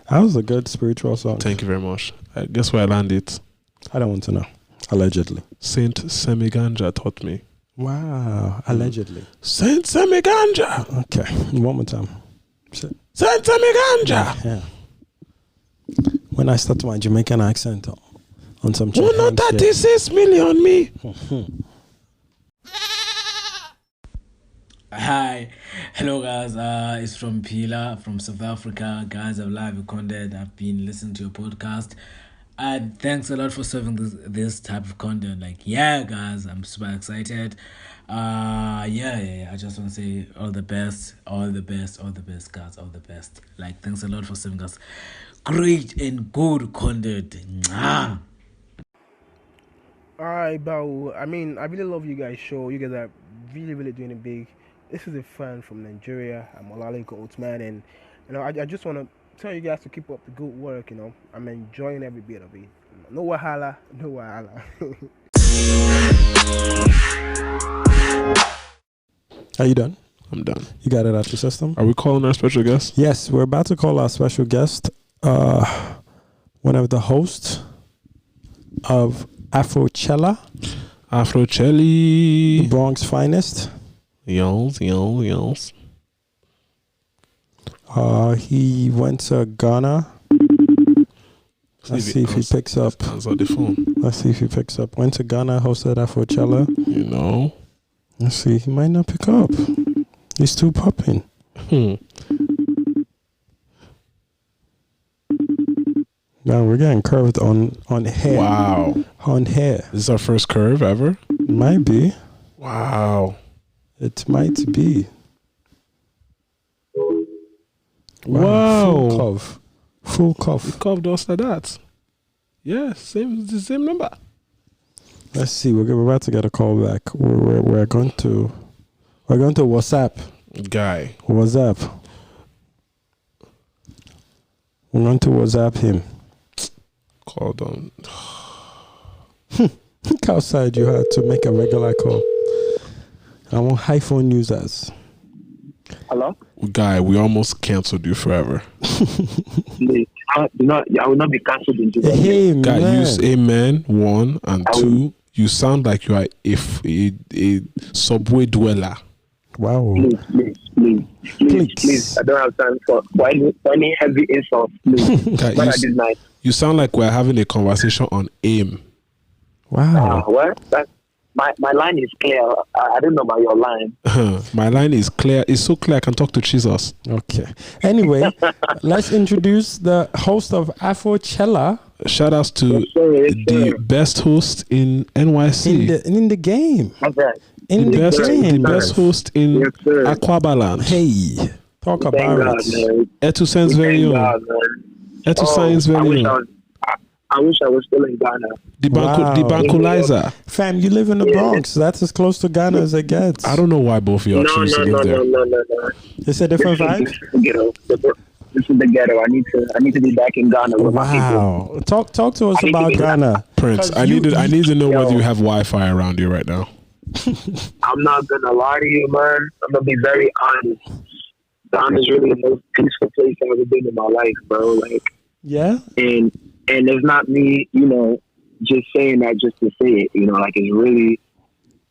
That was a good spiritual song. Thank you very much. Guess where I landed? I don't want to know. Allegedly. Saint Semiganja taught me. Wow. Allegedly. Saint Semiganja. Okay. One more time. Saint Semiganja. Yeah. When I start my Jamaican accent on some shit. 36 million me. Hi, hello guys, it's from Pila from South Africa. Guys, I've live recorded. I've been listening to your podcast, and thanks a lot for serving this type of content. Like, yeah guys, I'm super excited. Yeah. I just want to say all the best, guys, all the best. Like, thanks a lot for serving us great and good content. Mwah. Alright, BAWO. I mean, I really love you guys' show. You guys are really doing it big. This is a fan from Nigeria. I'm Olale Goldsman, and I just want to tell you guys to keep up the good work. I'm enjoying every bit of it. No wahala, no wahala. Are you done? I'm done. You got it out your system? Are we calling our special guest? Yes, we're about to call our special guest, one of the hosts of Afrochella, Afrochella, Bronx finest. Yos. He went to Ghana. Let's see if he picks up. Answer the phone. Let's see if he picks up. Went to Ghana, hosted Afrochella. Let's see. He might not pick up. He's too popping. Now we're getting curved on hair. Wow. On hair. This is our first curve ever? Might be. Wow. It might be. Wow. Full cuff. You curved us like that. Yeah, the same number. Let's see. We're about to get a call back. We're going to WhatsApp. Guy. WhatsApp. We're going to WhatsApp him. Called on. Look outside. You had to make a regular call. I want iPhone users. Hello? Guy, we almost canceled you forever. Please, I will not be cancelled in Jesus' Hey, name. Guy, man. use amen, 1, and 2. You sound like you are a subway dweller. Wow. Please. I don't have time for any heavy insults. Please. Guy, Not at this night. you sound like we're having a conversation on AIM. Wow. My line is clear. I don't know about your line. My line is clear. It's so clear I can talk to Jesus. Okay. Anyway, let's introduce the host of Afrochella. Shout outs to Yes, sir. the best host in NYC. In the game. That's right. In the game. Best host in Yes, sir. Aquabaland. Hey. Talk Thank about God, it. man. Etu Sense very Thank own. God, man. Etu Science very own. I wish I was still in Ghana. The Wow. Bankulizer. Fam, you live in the Bronx. That's as close to Ghana as it gets. I don't know why both of y'all choose to live there. No. It's a different vibe. This is the ghetto. This is the ghetto. I need to be back in Ghana with my people. Wow. Talk to us I need to about be- Ghana. Prince, 'Cause I need to know whether Yo. you have Wi-Fi around you right now. I'm not gonna lie to you, man. I'm gonna be very honest. Ghana is really the most peaceful place I've ever been in my life, bro. Like, Yeah? and it's not me, just saying that just to say it. Like it's really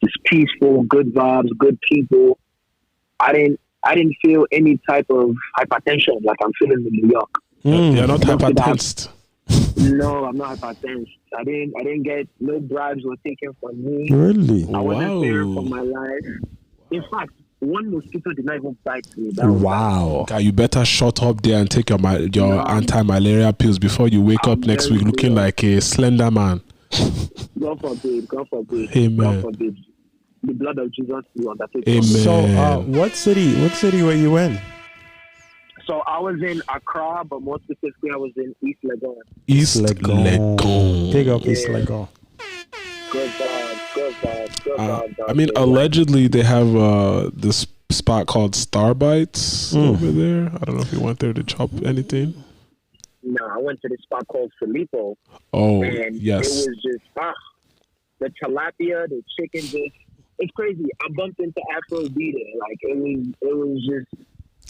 just peaceful, good vibes, good people. I didn't feel any type of hypertension like I'm feeling in New York. You're not Don't do that. hypertensed. No, I'm not hypertense. I didn't get no bribes were taken from me. Really? I wasn't fearing for Wow. my life. In fact, one mosquito did not even bite me. That was Wow. Guy, you better shut up there and take your anti-malaria pills before you wake up next week looking like a slender man. God forbid. Amen. God forbid. The blood of Jesus will undertake. Amen. So, what city were you in? So I was in Accra, but more specifically, I was in East Legon. East Legon. Legon. Big up East Yeah. Legon. Good vibes. I mean, allegedly they have this spot called Starbites over there. I don't know if you went there to chop anything. No, I went to this spot called Filippo. Oh, And yes. it was just, the tilapia, the chicken, it's crazy. I bumped into Afro B there. Like, it was just,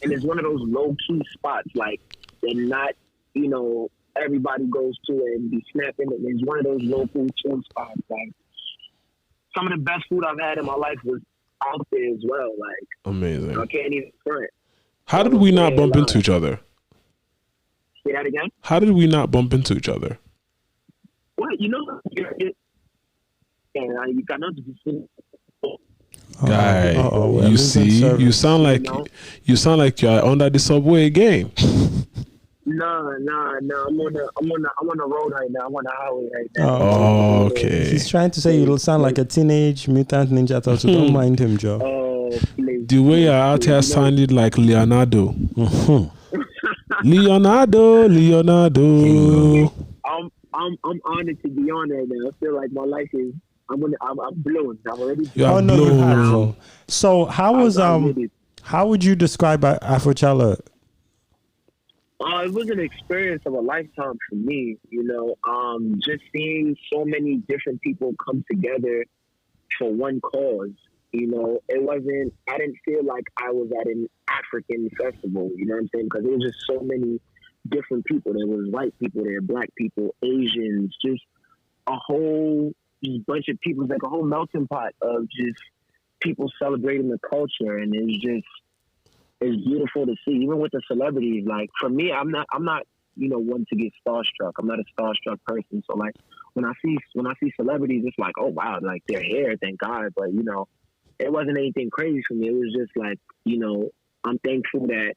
and it's one of those low-key spots. Like, they're not, everybody goes to it and be snapping. And it's one of those local chill spots. Like, some of the best food I've had in my life was out there as well. Like, Amazing. I can't even front. How did we not bump into each other? Say that again? How did we not bump into each other? What? You cannot be Guy, we're you losing see, service. you sound like you're under the subway game. Nah. I'm on the road right now. I'm on the highway right now. Oh, Okay. he's trying to say you sound like a teenage mutant ninja turtle. Don't mind him, Joe. Oh, please. The way you're out here sounded like Leonardo. Leonardo. I'm honored to be on there now. I feel like my life is. I'm blown. I'm already. You are Oh no, you blown. have. So how would you describe Afrochella? It was an experience of a lifetime for me. Just seeing so many different people come together for one cause. It wasn't. I didn't feel like I was at an African festival. You know what I'm saying? Because there was just so many different people. There was white people there, black people, Asians, just a whole bunch of people. It's like a whole melting pot of just people celebrating the culture, and it's beautiful to see. Even with the celebrities, like for me, I'm not one to get starstruck. I'm not a starstruck person. So like when I see celebrities, it's like, oh wow, like they're here, thank God. But it wasn't anything crazy for me. It was just like I'm thankful that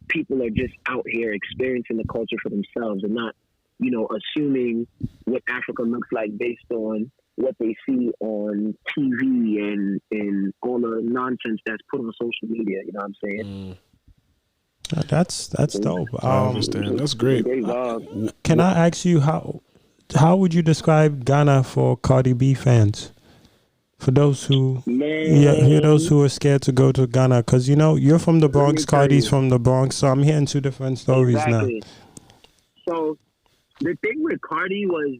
people are just out here experiencing the culture for themselves and not, assuming what Africa looks like based on what they see on TV and all the nonsense that's put on social media. You know what I'm saying? That's dope. I understand. That's great. Can I ask you how would you describe Ghana for Cardi B fans? For those who are scared to go to Ghana, because you're from the Bronx, Cardi's from the Bronx, so I'm hearing two different stories exactly. now. So the thing with Cardi was,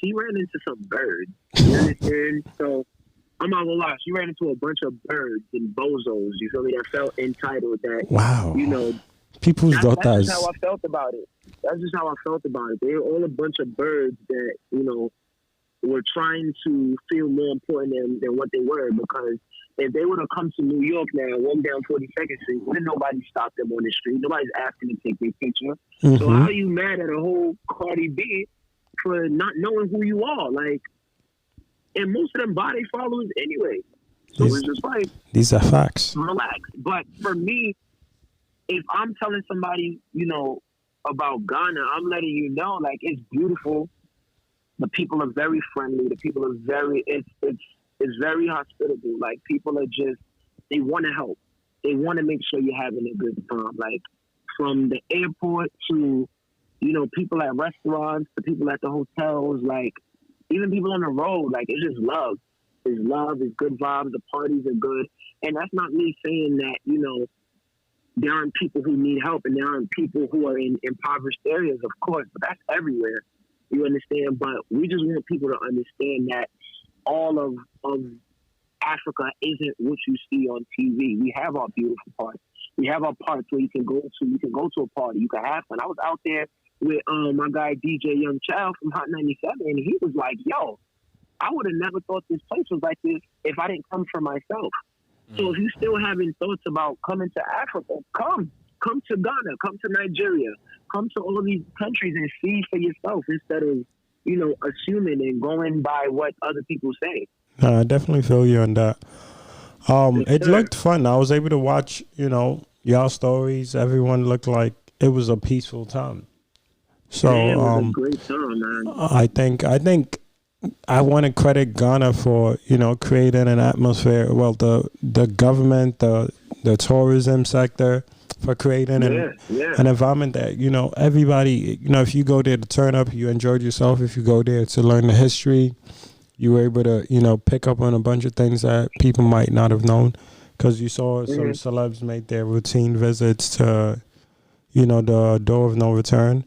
she ran into some birds. You understand? So I'm not gonna lie, she ran into a bunch of birds and bozos. You feel me? That felt entitled. That wow. People's daughters. That's just how I felt about it. They were all a bunch of birds that were trying to feel more important than what they were, because if they would have come to New York now, walk down 42nd Street, wouldn't nobody stop them on the street? Nobody's asking to take their picture. Mm-hmm. So how are you mad at a whole Cardi B for not knowing who you are? Like, and most of them buy their followers anyway. So it's just like, these are facts. Relax. But for me, if I'm telling somebody, about Ghana, I'm letting you know, like, it's beautiful. The people are very friendly. The people are it's very hospitable. Like, people are just, they want to help. They want to make sure you're having a good time. Like, from the airport to, people at restaurants, to people at the hotels, like, even people on the road, like, it's just love. It's love, it's good vibes, the parties are good. And that's not me saying that, there aren't people who need help and there aren't people who are in impoverished areas, of course, but that's everywhere. You understand? But we just want people to understand that all of Africa isn't what you see on TV. We have our beautiful parts. We have our parts where you can go to a party, you can have fun. I was out there with my guy DJ Young Child from Hot 97, and he was like, yo, I would have never thought this place was like this if I didn't come for myself. So if you still having thoughts about coming to Africa, come to Ghana, come to Nigeria, come to all of these countries and see for yourself instead of, assuming and going by what other people say. No, I definitely feel you on that. It looked fun. I was able to watch, y'all stories. Everyone looked like it was a peaceful time. So it was a great time, man. I think I want to credit Ghana for, creating an atmosphere. Well, the government, the tourism sector, for creating an environment that, everybody, if you go there to turn up, you enjoyed yourself. If you go there to learn the history, you were able to, pick up on a bunch of things that people might not have known, because you saw some celebs make their routine visits to, the door of no return.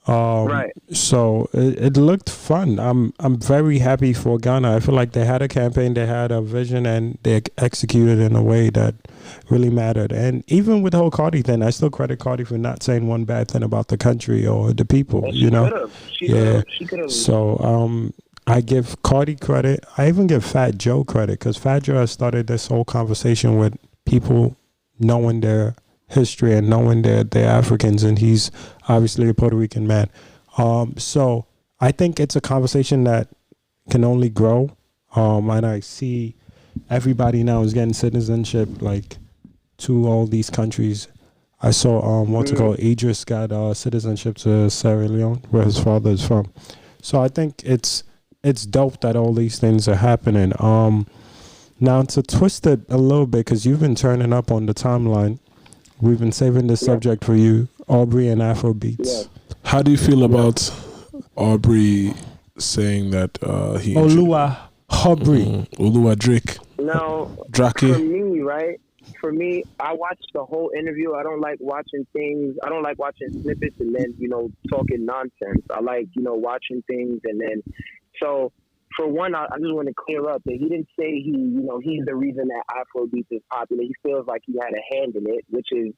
Right. So it looked fun. I'm very happy for Ghana. I feel like they had a campaign, they had a vision, and they executed in a way that really mattered. And even with the whole Cardi thing, I still credit Cardi for not saying one bad thing about the country or the people. Well, she could've. So I give Cardi credit. I even give Fat Joe credit, because Fat Joe has started this whole conversation with people knowing their history and knowing they're Africans, and he's obviously a Puerto Rican man. So I think it's a conversation that can only grow. And I see everybody now is getting citizenship, like, to all these countries. I saw what's it called? Idris got citizenship to Sierra Leone, where his father is from. So I think it's dope that all these things are happening. Now to twist it a little bit, because you've been turning up on the timeline. We've been saving this subject for you, Aubrey and Afrobeats. Yeah. How do you feel about Aubrey saying that he Olua Aubrey. Olua Drake? Now, Drake. for me, right? For me, I watched the whole interview. I don't like watching things. I don't like watching snippets and then, talking nonsense. I like, watching things and then. So, for one, I just want to clear up that he didn't say he's the reason that Afrobeats is popular. He feels like he had a hand in it, which is,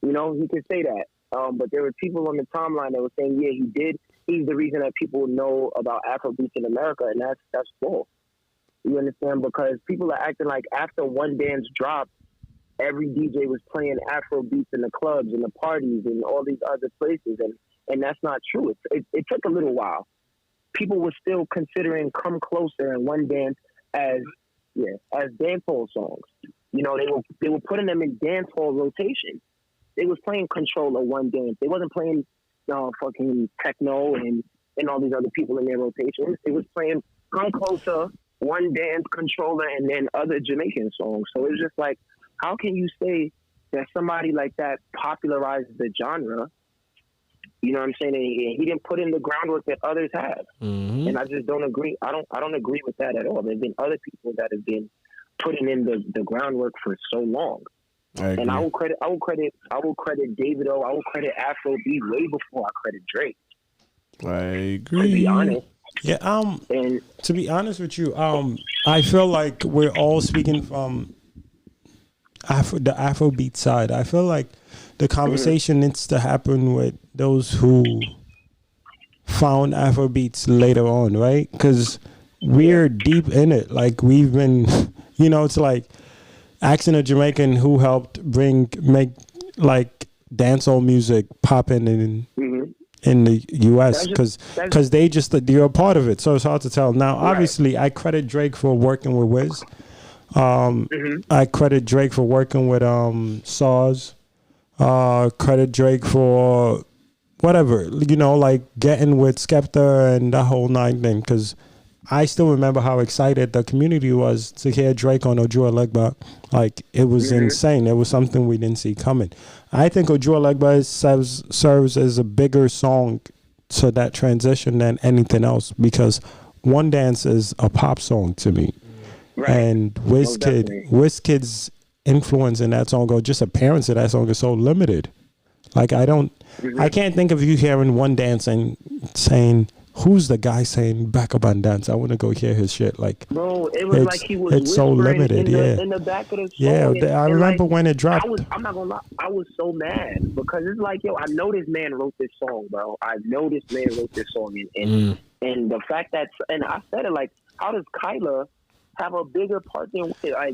he can say that. But there were people on the timeline that were saying, yeah, he did. He's the reason that people know about Afrobeats in America, and that's false. You understand? Because people are acting like after One Dance dropped, every DJ was playing Afrobeats in the clubs and the parties and all these other places, and that's not true. It took a little while. People were still considering Come Closer and One Dance as dancehall songs. They were putting them in dancehall rotation. They was playing Controller, One Dance. They wasn't playing fucking techno and all these other people in their rotations. They was playing Come Closer, One Dance, Controller, and then other Jamaican songs. So it's just like, how can you say that somebody like that popularized the genre? You know what I'm saying? And he didn't put in the groundwork that others have. Mm-hmm. And I just don't agree. I don't agree with that at all. There's been other people that have been putting in the groundwork for so long. And I will credit David O. I will credit Afrobeat way before I credit Drake. I agree. To be honest. Yeah. And to be honest with you, I feel like we're all speaking from the Afrobeat side. I feel like the conversation needs to happen with those who found Afrobeats later on, right? Because we're deep in it. Like we've been, it's like asking a Jamaican who helped make like dancehall music popping in the U.S. because they're a part of it. So it's hard to tell. Now, obviously, I credit Drake for working with Wiz. I credit Drake for working with SARS. Credit Drake for whatever, like getting with Skepta and that whole nine thing. Because I still remember how excited the community was to hear Drake on Oju Elegba. Like, it was insane. It was something we didn't see coming. I think Oju Elegba serves as a bigger song to that transition than anything else, because One Dance is a pop song to me. Right. And Wizkid's influence in that song, or just appearance of that song, is so limited. Like, I can't think of you hearing One Dance and saying, who's the guy saying back up and dance? I want to go hear his shit. Like, bro, it was like he was it's so limited. in the back of the song. Yeah, I remember like, when it dropped. I'm not gonna lie, I was so mad because it's like, yo, I know this man wrote this song, bro. I know this man wrote this song, and the fact that, and I said it, like, how does Kyla have a bigger part than I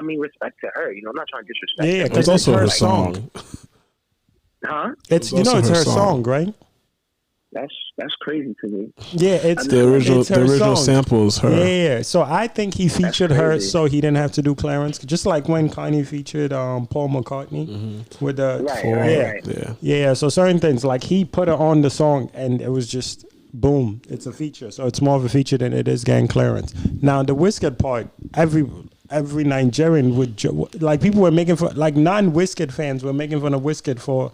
mean, respect to her. I'm not trying to disrespect. Yeah, because it's also her song. Huh? It's it's her song, right? That's crazy to me. Yeah, it's the original song. sample is her. Yeah, so I think he featured her so he didn't have to do Clarence, just like when Kanye featured Paul McCartney with the yeah. So certain things, like, he put her on the song and it was just boom, it's a feature. So it's more of a feature than it is getting clearance. Now the Wizkid part, every Nigerian would like, people were making fun, like non-Wizkid fans were making fun of Wizkid for.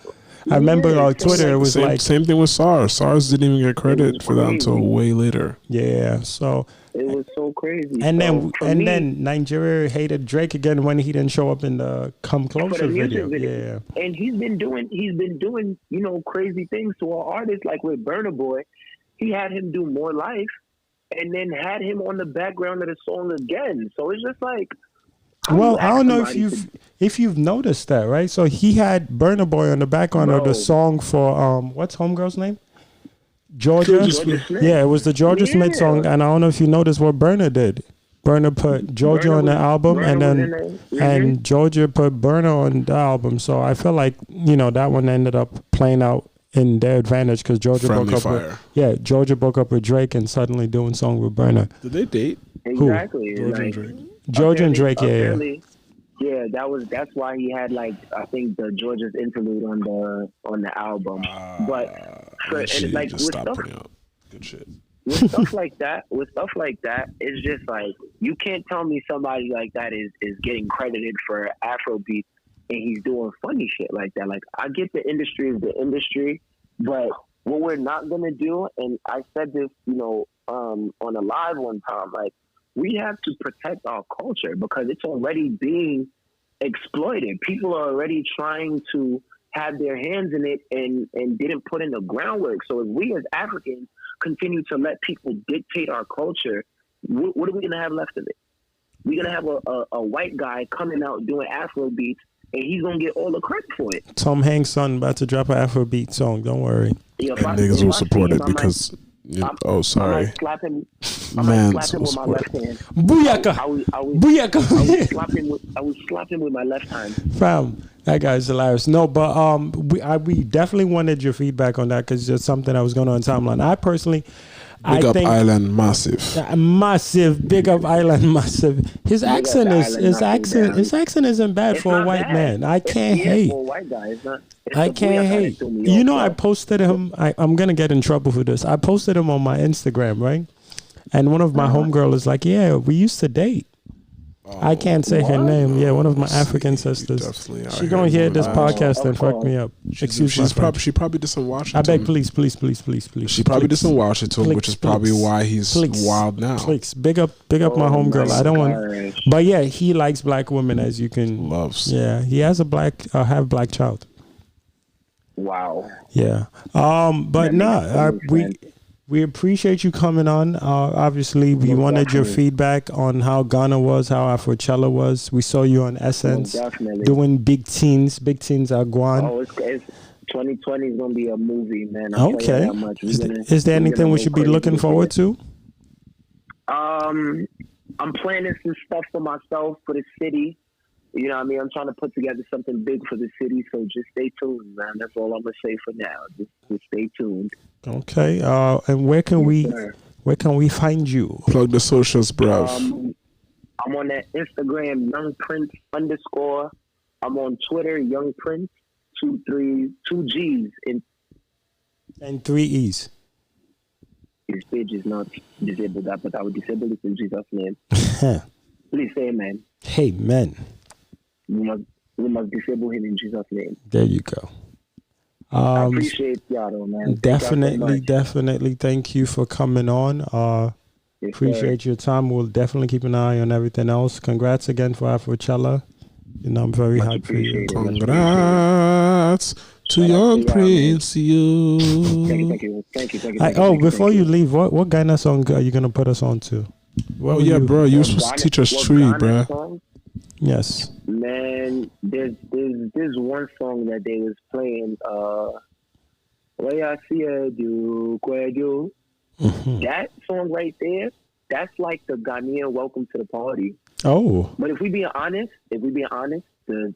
I remember on Twitter it was same thing with SARS. SARS didn't even get credit for that until way later. Yeah, so it was so crazy. And then Nigeria hated Drake again when he didn't show up in the Come Closer video. Yeah, and he's been doing crazy things to our artists, like with Burna Boy. He had him do More Life, and then had him on the background of the song again. So it's just like, well, I don't know if you've noticed that, right? So he had Burna Boy on the background of the song for what's Homegirl's name? Georgia Smith. Yeah, it was the Georgia Smith song, and I don't know if you noticed what Burna did. Burna put Georgia on the album, and Georgia put Burna on the album. So I feel like that one ended up playing out in their advantage, because Georgia broke up with Drake and suddenly doing song with Burna. Did they date? Exactly. Georgia and Drake. Georgia and Drake, yeah. Yeah, that's why he had like I think the Georgia's interlude on the album. But and like just with stop stuff, putting out good shit. with stuff like that, it's just like you can't tell me somebody like that is getting credited for Afrobeat and he's doing funny shit like that. Like I get the industry is the industry, but what we're not gonna do, and I said this, on a live one time, like we have to protect our culture because it's already being exploited. People are already trying to have their hands in it and didn't put in the groundwork. So if we as Africans continue to let people dictate our culture, what are we going to have left of it? We're going to have a white guy coming out doing Afro beats, and he's going to get all the credit for it. Tom Hanks' son about to drop an Afrobeat song. Don't worry. And niggas will support it because... sorry. I might slap him with my left hand. Booyaka! I would slap him with my left hand. Fam, that guy's hilarious. No, but we definitely wanted your feedback on that because it's something that was going on timeline. I personally... Big up Island Massive. Massive. Big up Island Massive. His accent isn't bad for a white man. I can't hate. For a white guy, it's not. I can't hate. I posted him. I'm gonna get in trouble for this. I posted him on my Instagram, right? And one of my homegirl is like, "Yeah, we used to date." I can't say her name. Yeah, one of my African sisters. She gonna hear this podcast and fuck me up. She probably doesn't watch it. I beg, please. She probably doesn't watch it to him, which is probably why he's wild now. Please, big up my homegirl. I don't want, but yeah, he likes black women, as you can. Loves. Yeah, he has a black child. Wow. Yeah. But we appreciate you coming on. Obviously, we wanted your feedback on how Ghana was, how Afrochella was. We saw you on Essence doing big teens. Big teens are Guan. Oh, it's 2020 is gonna be a movie, man. Okay. Is there anything we should be looking forward to? I'm planning some stuff for myself, for the city. You know what I mean? I'm trying to put together something big for the city, so just stay tuned, man. That's all I'm gonna say for now. Just stay tuned. Okay. And where can we find you? Plug the socials, bruv. I'm on that Instagram, Young Prince _. I'm on Twitter, Young Prince 2 G's and 3 E's. His page is not disabled, but I will disable it in Jesus' name. Please say amen. Hey, man. We must disable him in Jesus' name. There you go. I appreciate y'all, though, man. Definitely. Thank you for coming on. Appreciate your time. We'll definitely keep an eye on everything else. Congrats again for Afrochella. I'm very happy for you. Congrats to Young Prince, you. Thank you. Before you leave, what Ghana song are you gonna put us on to? Bro, you were supposed to teach us Tree, bro. Song? Yes. Man, there's one song that they was playing. Where I see you, that song right there, that's like the Ghanaian welcome to the party. Oh. But if we be honest, the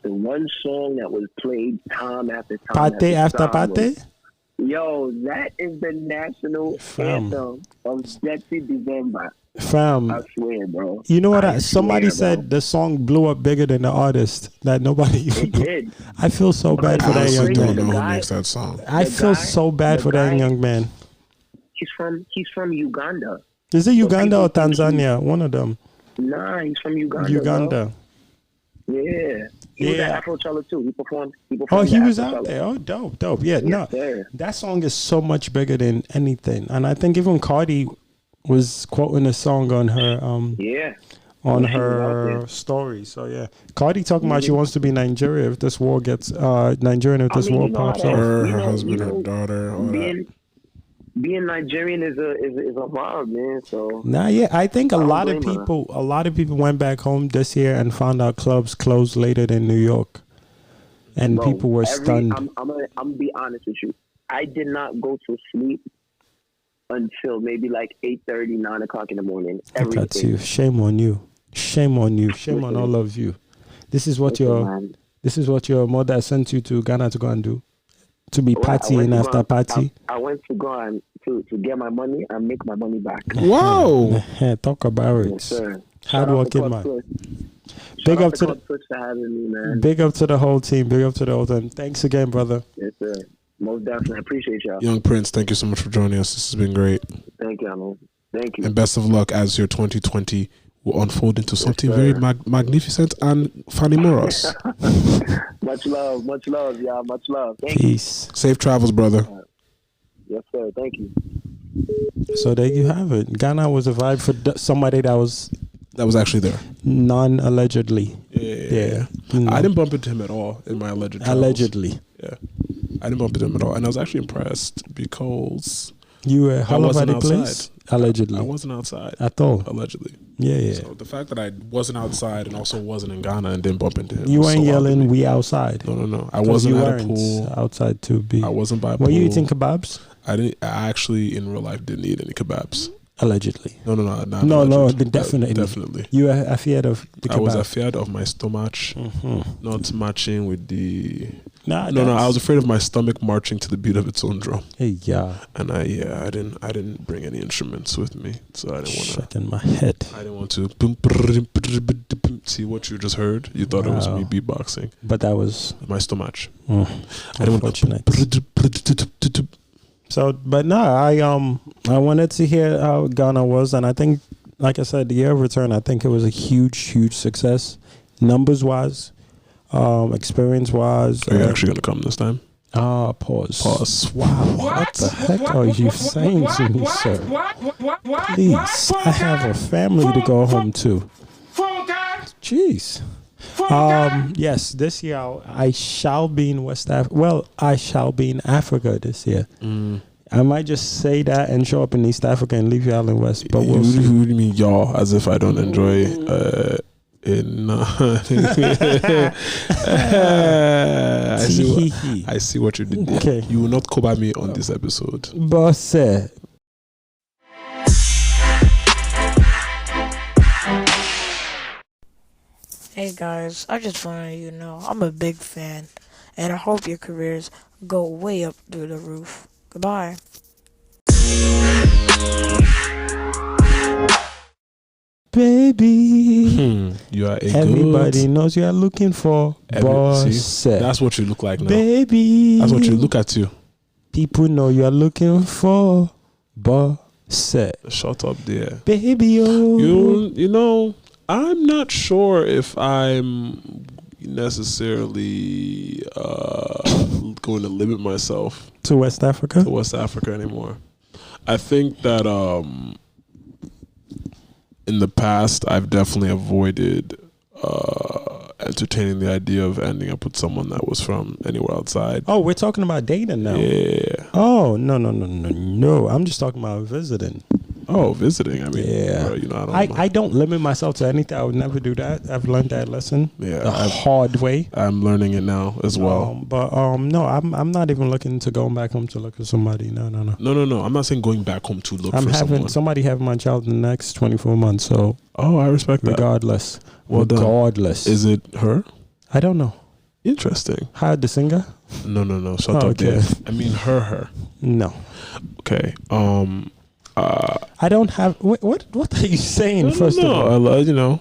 one song that was played time after time. Pate after pate? Yo, that is the national anthem of Sexy December. Fam, I swear, bro. You know what? Somebody said the song blew up bigger than the artist. That nobody even. It did. I feel so bad for that young man. I don't know who makes that song. I feel so bad for that young man. He's from Uganda. Is it Uganda or Tanzania? One of them. Nah, he's from Uganda. Uganda. Bro. Yeah. He was at Afrochella too. He performed he was out there. Oh, dope. Yeah, no. That song is so much bigger than anything. And I think even Cardi was quoting a song on her her story. So yeah. Cardi talking about she wants to be Nigeria if this war gets Nigerian if this war pops up. Her husband, her daughter, all that. Being Nigerian is a vibe, man. So I think a lot of people went back home this year and found out clubs closed later than New York, and people were stunned. I'm gonna be honest with you. I did not go to sleep until maybe like 8:30, 9 o'clock in the morning. That's you. Shame on you. Shame on all of you. This is what your mother sent you to Ghana to go and do. To be partying after party. I went to go and to get my money and make my money back. Whoa! Talk about it. Yes, sir. Hard working man. Big up to Club Twitch for having me, man. Big up to the whole team. Big up to the whole team. Thanks again, brother. Yes, sir. Most definitely. I appreciate y'all. Young Prince, thank you so much for joining us. This has been great. Thank y'all, man. Thank you. And best of luck as your 2020 will unfold into something very magnificent and famimorous. Much love, y'all. Much love. Thank Peace. Safe travels, brother. Yes, sir. Thank you. So there you have it. Ghana was a vibe for somebody that was actually there. Non-allegedly. Yeah. I didn't bump into him at all in my alleged travels. Allegedly. Yeah. I didn't bump into him at all. And I was actually impressed because you were I wasn't outside. Place? Allegedly. I wasn't outside. At all. Allegedly. Yeah. So the fact that I wasn't outside and also wasn't in Ghana and didn't bump into him. You weren't yelling, "We outside." No. I wasn't at a pool. Outside to be. I wasn't by a pool. Were you eating kebabs? I actually in real life didn't eat any kebabs. Allegedly. No, definitely. You were afraid of the kebab. I was afraid of my stomach not matching with the. I was afraid of my stomach marching to the beat of its own drum. Hey, yeah. And I didn't bring any instruments with me, so I didn't want to. Shut in my head. I didn't want to see what you just heard. You thought it was me beatboxing, but that was my stomach. I didn't want to. So, but no, I wanted to hear how Ghana was, and I think, like I said, the year of return, I think it was a huge success, numbers wise, experience wise. Are you actually gonna come this time? Pause. Wow, what the heck are you saying to me, sir? Please, I have a family to go home to. Jeez. Yes, this year I shall be in West Africa. Well, I shall be in Africa this year. I might just say that and show up in East Africa and leave y'all in West. But we'll see. Who do you mean y'all? As if I don't enjoy I see what you did there. Okay. You will not cover me on this episode. Boss. Hey guys, I just wanted you to know I'm a big fan, and I hope your careers go way up through the roof. Goodbye. Baby, you are everybody knows you are looking for boss. That's what you look like now. Baby, that's what you look at you. People know you are looking for boss. Shut up there, baby. Oh, you know. I'm not sure if I'm necessarily going to limit myself to West Africa anymore. I think that in the past I've definitely avoided entertaining the idea of ending up with someone that was from anywhere outside. Oh, we're talking about dating now. Yeah. Oh, no. I'm just talking about visiting. Oh, visiting. I mean, yeah. Bro, I don't limit myself to anything. I would never do that. I've learned that lesson. Yeah, the hard way. I'm learning it now as well. No, I'm not even looking to going back home to look for somebody. No. No. I'm not saying going back home to look for someone. Somebody having my child in the next 24 months. So. Oh, I respect that. Regardless. Is it her? I don't know. Interesting. How, the singer? No. Shut up there. I mean her. No. Okay. I don't have. What are you saying? First of all, you know.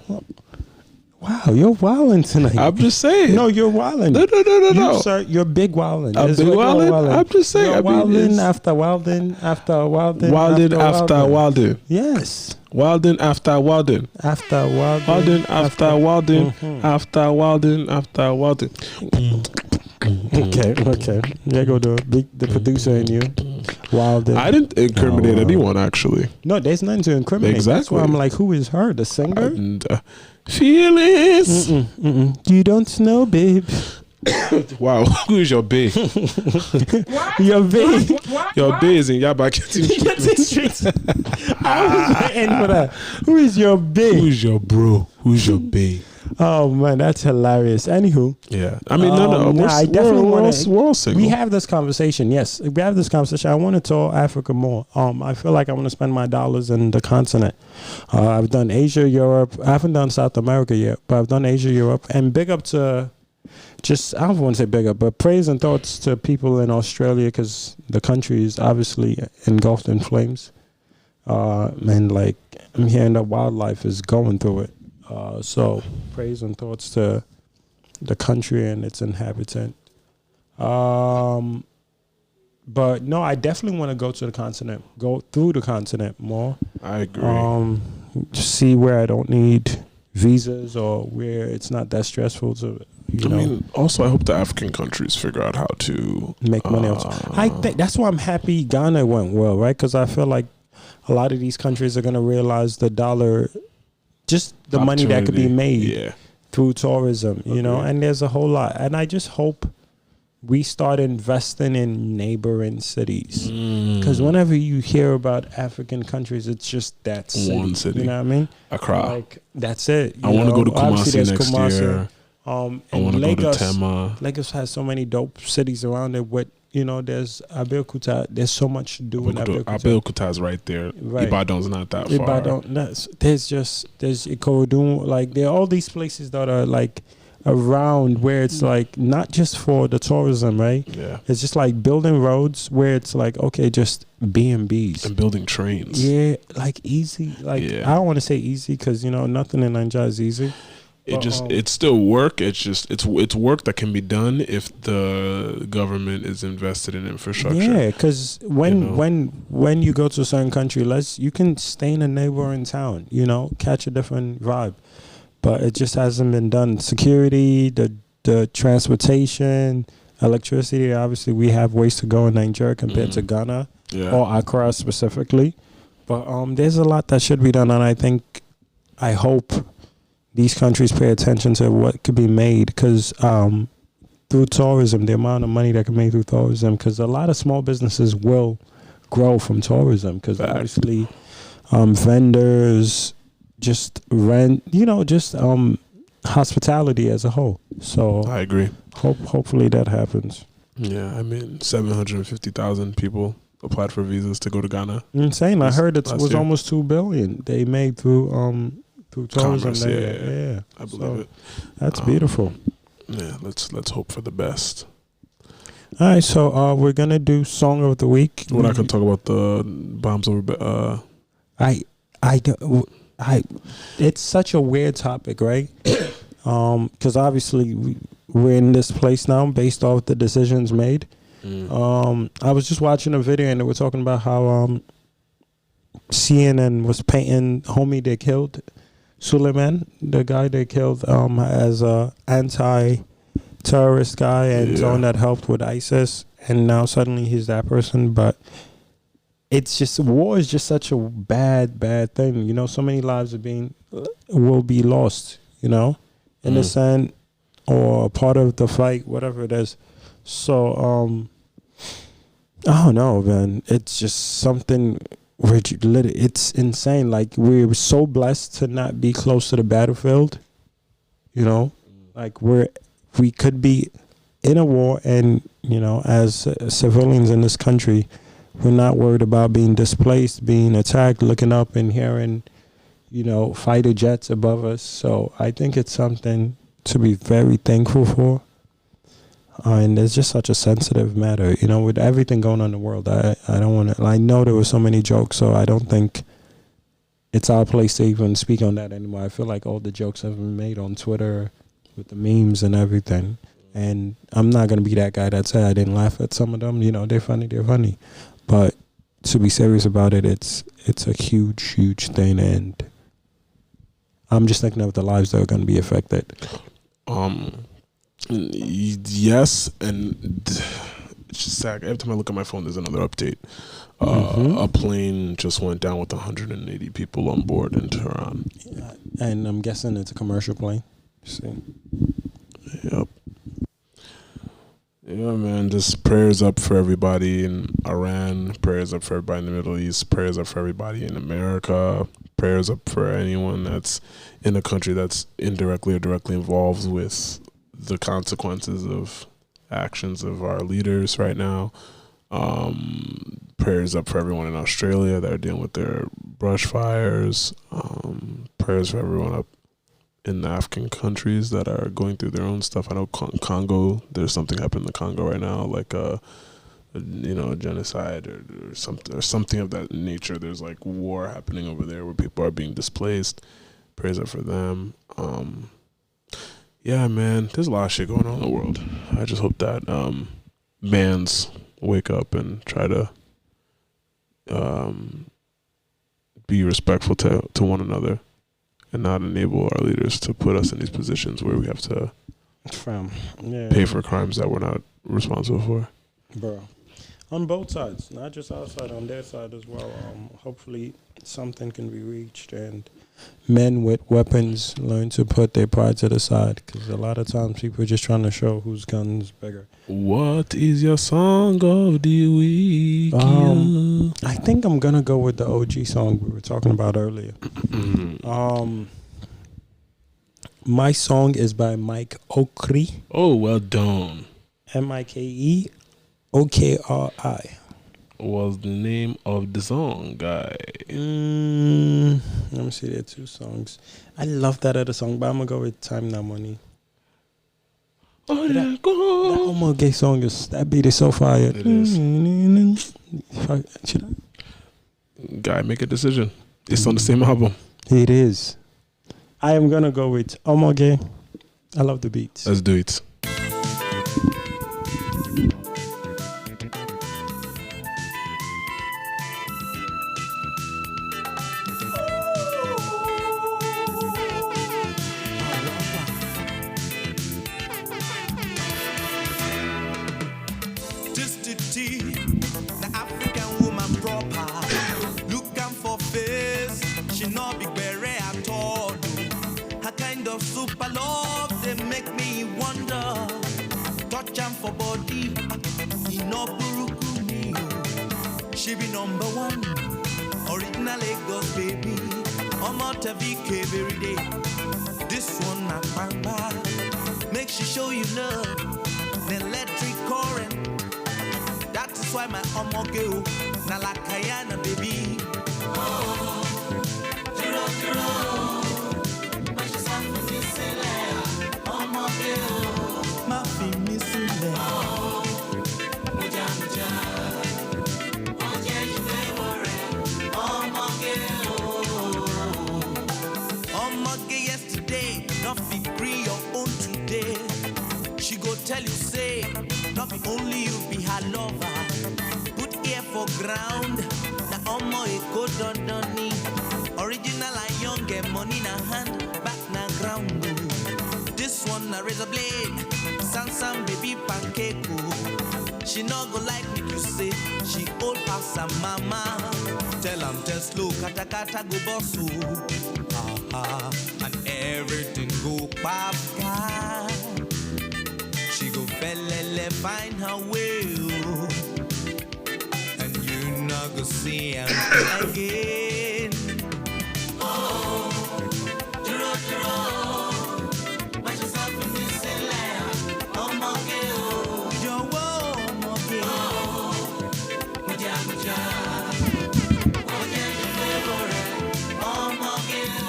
Wow, you're wilding tonight. I'm just saying. No, you're wilding. No. You, sir, you're big wilding. I'm big wilding. I'm just saying. You're wilding after wilding after wilding. Wilding after wilding. Yes. Wilding after wilding. After wilding. Wilding after wilding. After wilding after wilding. Okay. There go the producer in you. Wilding. I didn't incriminate anyone, actually. No, there's nothing to incriminate. Exactly. That's why I'm like, who is her? The singer? Feelings. You don't know, babe. Wow, who is your bae? Your bae. Your bae is in Yaba Getting Street. I was waiting for that. Who is your bae? Who is your bro? Who's your bae? Oh man, that's hilarious. Anywho, yeah. I mean, no. I definitely want to. We're all single. We have this conversation. Yes, we have this conversation. I want to tour Africa more. I feel like I want to spend my dollars in the continent. I've done Asia, Europe. I haven't done South America yet, but I've done Asia, Europe. And big up to, I don't want to say big up, but praise and thoughts to people in Australia, because the country is obviously engulfed in flames. And like, I'm hearing that wildlife is going through it. So praise and thoughts to the country and its inhabitant. But no, I definitely want to go to the continent, go through the continent more. I agree. See where I don't need visas or where it's not that stressful to, I mean, also, I hope the African countries figure out how to make money. I think that's why I'm happy Ghana went well, right? Because I feel like a lot of these countries are going to realize the dollar, just the money that could be made through tourism, you know, and there's a whole lot. And I just hope we start investing in neighboring cities, because whenever you hear about African countries, it's just that city. One city. You know what I mean? Accra. Like that's it. I want to go to Obviously, Kumasi next year. I want to go to Tema. Lagos has so many dope cities around it. With there's Abeokuta. There's so much to do in Abeokuta. Abeokuta is right there. Right. Ibadan's not that far. There's Ikorodu. Like there are all these places that are like around where it's like not just for the tourism, right? Yeah. It's just like building roads where it's like, okay, just B&Bs. And building trains. Yeah, like easy. Like I don't want to say easy because, nothing in Nigeria is easy. It's still work. It's just it's work that can be done if the government is invested in infrastructure. Yeah, because when you go to a certain country, you can stay in a neighboring town, catch a different vibe. But it just hasn't been done. Security, the transportation, electricity. Obviously, we have ways to go in Nigeria compared to Ghana or Accra specifically. But there's a lot that should be done, and I hope these countries pay attention to what could be made, because through tourism, the amount of money that can be made through tourism, because a lot of small businesses will grow from tourism, because obviously vendors, just rent, hospitality as a whole. So I agree. Hopefully that happens. Yeah, I mean, 750,000 people applied for visas to go to Ghana. Insane. I heard it was almost 2 billion they made through tourism. Commerce, yeah. I believe it. That's beautiful. Yeah, let's hope for the best. All right, so we're gonna do song of the week. We're not gonna talk about the bombs over. It's such a weird topic, right? Because obviously we're in this place now based off the decisions made. I was just watching a video and they were talking about how CNN was painting homie they killed, Suleiman, the guy they killed, as a anti-terrorist guy and someone that helped with ISIS, and now suddenly he's that person. But it's just, war is just such a bad thing. So many lives will be lost, in the sun or part of the fight, whatever it is. So, I don't know, man. It's just something it's insane. Like, we're so blessed to not be close to the battlefield, like we could be in a war, and, as civilians in this country, we're not worried about being displaced, being attacked, looking up and hearing, fighter jets above us. So I think it's something to be very thankful for. And it's just such a sensitive matter, with everything going on in the world. I don't want to, I know there were so many jokes, so I don't think it's our place to even speak on that anymore. I feel like all the jokes have been made on Twitter with the memes and everything. And I'm not going to be that guy that said I didn't laugh at some of them. They're funny. But to be serious about it, it's a huge thing, and I'm just thinking of the lives that are going to be affected. Yes, and it's just sad. Every time I look at my phone, there's another update. A plane just went down with 180 people on board in Tehran. And I'm guessing it's a commercial plane. Yep. Yeah, man, just prayers up for everybody in Iran, prayers up for everybody in the Middle East, prayers up for everybody in America, prayers up for anyone that's in a country that's indirectly or directly involved with the consequences of actions of our leaders right now. Prayers up for everyone in Australia that are dealing with their brush fires. Prayers for everyone up in the African countries that are going through their own stuff. I know Congo, there's something happening in the Congo right now, like a genocide or something of that nature. There's like war happening over there where people are being displaced. Praise up for them. Yeah, man, there's a lot of shit going on in the world. I just hope that bands wake up and try to be respectful to one another and not enable our leaders to put us in these positions where we have to pay for crimes that we're not responsible for. Bro, on both sides, not just our side, on their side as well. Hopefully something can be reached and men with weapons learn to put their pride to the side, because a lot of times people are just trying to show whose gun's bigger. What is your song of the week? I think I'm gonna go with the OG song we were talking about earlier. My song is by Mike Okri. Oh, well done. MikeOkri. What's the name of the song, guy? Let me see, there are 2 songs. I love that other song, but I'm gonna go with Time Now Money. Oh, that Homo Gay song that beat is so fire. It is. Should I? Guy, make a decision. It's on the same album. It is. I am gonna go with Homo Gay. I love the beats. Let's do it. The African woman proper. Look am for face, she no big beret at all. Her kind of super love, they make me wonder. Touch am for body, he no buruku me. She be number 1, original Lagos baby. Omo TVK every day. This one na pamba, make she show you love. The electric current. That is why my Omo girl, na la Kayana baby. Oh, Jiro, but she's not for me, Omo girl, ma fi mi sile. Oh, muja, oje jube wore, Omo girl. Omo girl yesterday, not fi free your own today. She go tell you say, not be only you be her lover. Put ear for ground. Na omo e go dondoni. Original and young, get money na hand, back na ground. This one na razor blade. Sansan baby pancake. She no go like me you say. She old pass her mama. Tell am test slow, kata kata go bosso. And everything go papa. She go felele find her way, and you not go see him again. Oh, Jiro, but she's up in this land. Oh my girl, yo, my girl. Muja, oje your favorite. Oh my girl.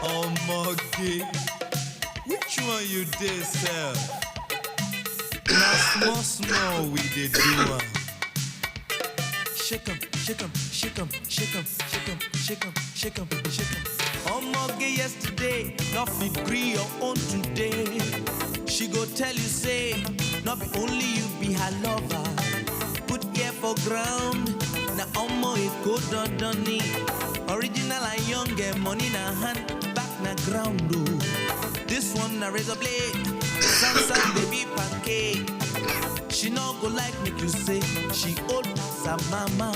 Omoge, which one you did sell? Now small we did do one. Shake 'em, shake 'em, shake 'em, shake 'em, shake 'em, shake 'em, shake 'em, shake 'em. Omoge yesterday, not be free your own today. She go tell you say, not be only you be her lover. Put ear for ground, na omo e go dondoni. Original and young, get money na hand, back na ground. This one na razor blade, Sansan baby pancake. She no go like make you say, she old as her mama.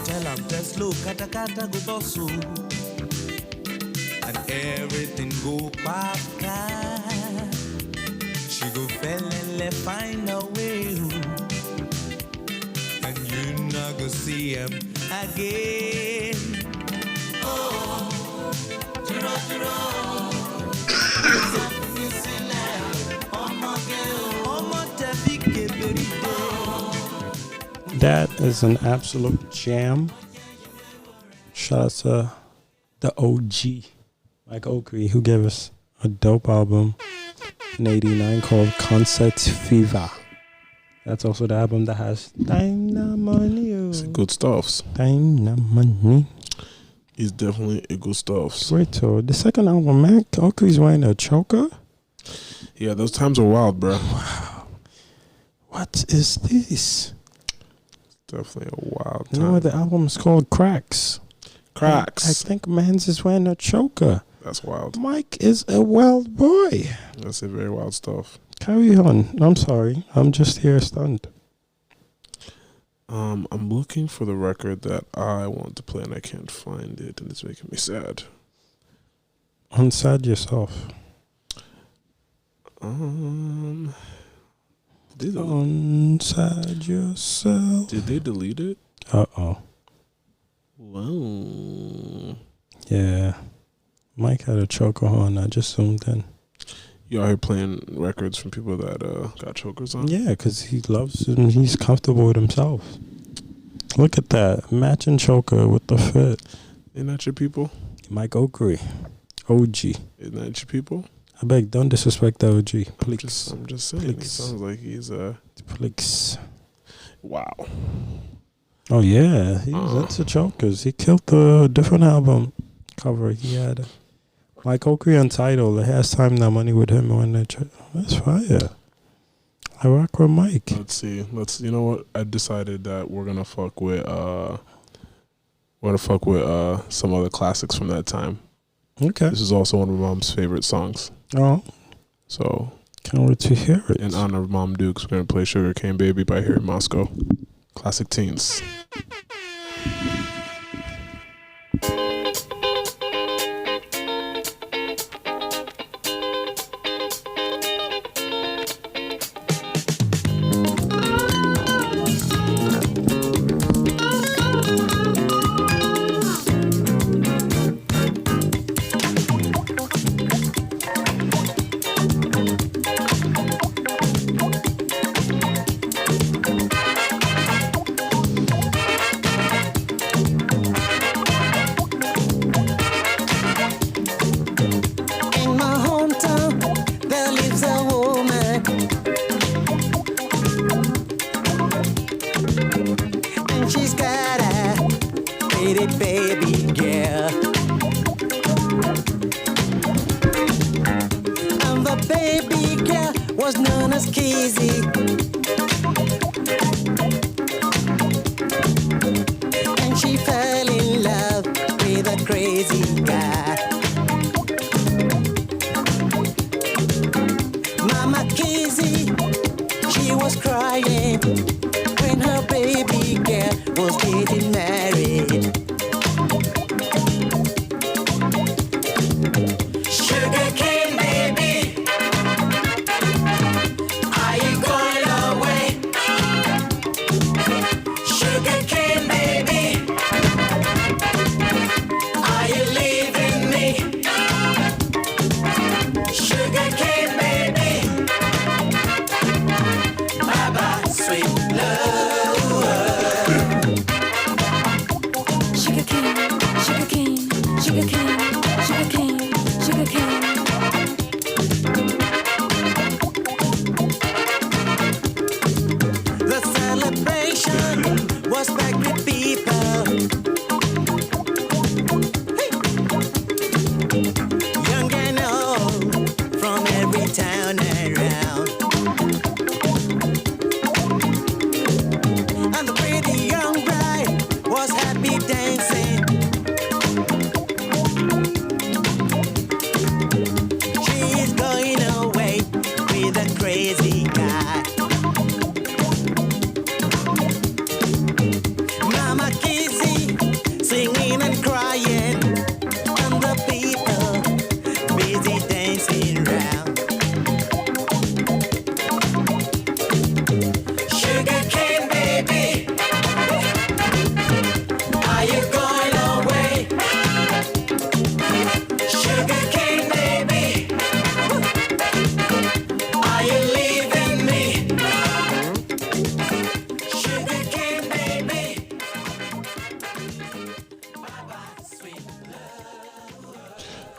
Tell am test slow, kata kata go bosso. And everything go papa. She go felele find a way, and you not go see him again. Oh, Jiro, Omo girl, Omo TVK every day. That is an absolute jam. Shout out to the OG, Mike Oakley, who gave us a dope album in '89 called Concert Fever. That's also the album that has Time Na Money. It's good stuffs. Time Na Money. He's definitely a good stuffs. Wait till the second album, Mike Oakley's wearing a choker? Yeah, those times are wild, bro. Wow. What is this? Definitely a wild You time. know what the album is called? Cracks. Cracks. I think Mans is wearing a choker. That's wild. Mike is a wild boy. That's a very wild stuff. Carry on. I'm sorry. I'm just here stunned. I'm looking for the record that I want to play and I can't find it, and it's making me sad. Unsad yourself. Unsad yourself. Did they delete it? Uh-oh. Wow. Yeah. Mike had a choker on. I just zoomed in. You out here playing records from people that got chokers on? Yeah, because he loves it and he's comfortable with himself. Look at that. Matching choker with the fit. Isn't that your people? Mike Oakley. OG. Isn't that your people? I beg, don't disrespect the OG. Please. I'm just saying. He sounds like he's Please. wow. Oh, yeah. He's into chokers. He killed the different album cover he had. Mike Oakley Untitled. It has Time Na Money with him when they that's fire. I rock with Mike. Let's see. You know what? I decided that we're gonna fuck with some other classics from that time. Okay. This is also one of my mom's favorite songs. Oh. So can't wait to hear it. In honor of Mom Dukes, we're gonna play Sugar Cane Baby by Here in Moscow. Classic Teens.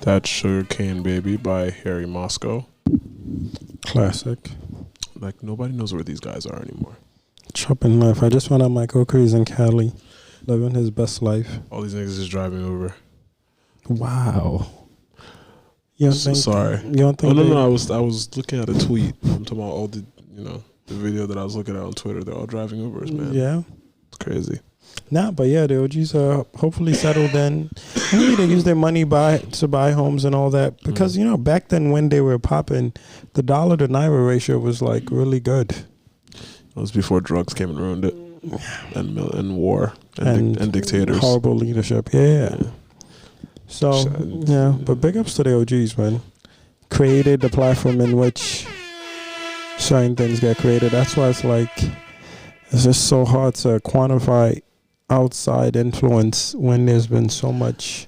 That Sugarcane Baby by Harry Moscow. Classic. Like, nobody knows where these guys are anymore. Chopping life. I just found out Michael Cree's in Cali, living his best life. All these niggas is driving Uber. Wow. You don't think? Sorry. You don't think? No. I was looking at a tweet. I'm talking about all the the video that I was looking at on Twitter. They're all driving Ubers, man. Yeah. It's crazy. Nah, but yeah, the OGs are hopefully settled in. Maybe they use their money to buy homes and all that. Because, back then when they were popping, the dollar to Naira ratio was like really good. It was before drugs came and ruined it. And war. And dictators. Horrible leadership. Yeah. So, yeah. But big ups to the OGs, man. Created the platform in which certain things get created. That's why it's just so hard to quantify outside influence when there's been so much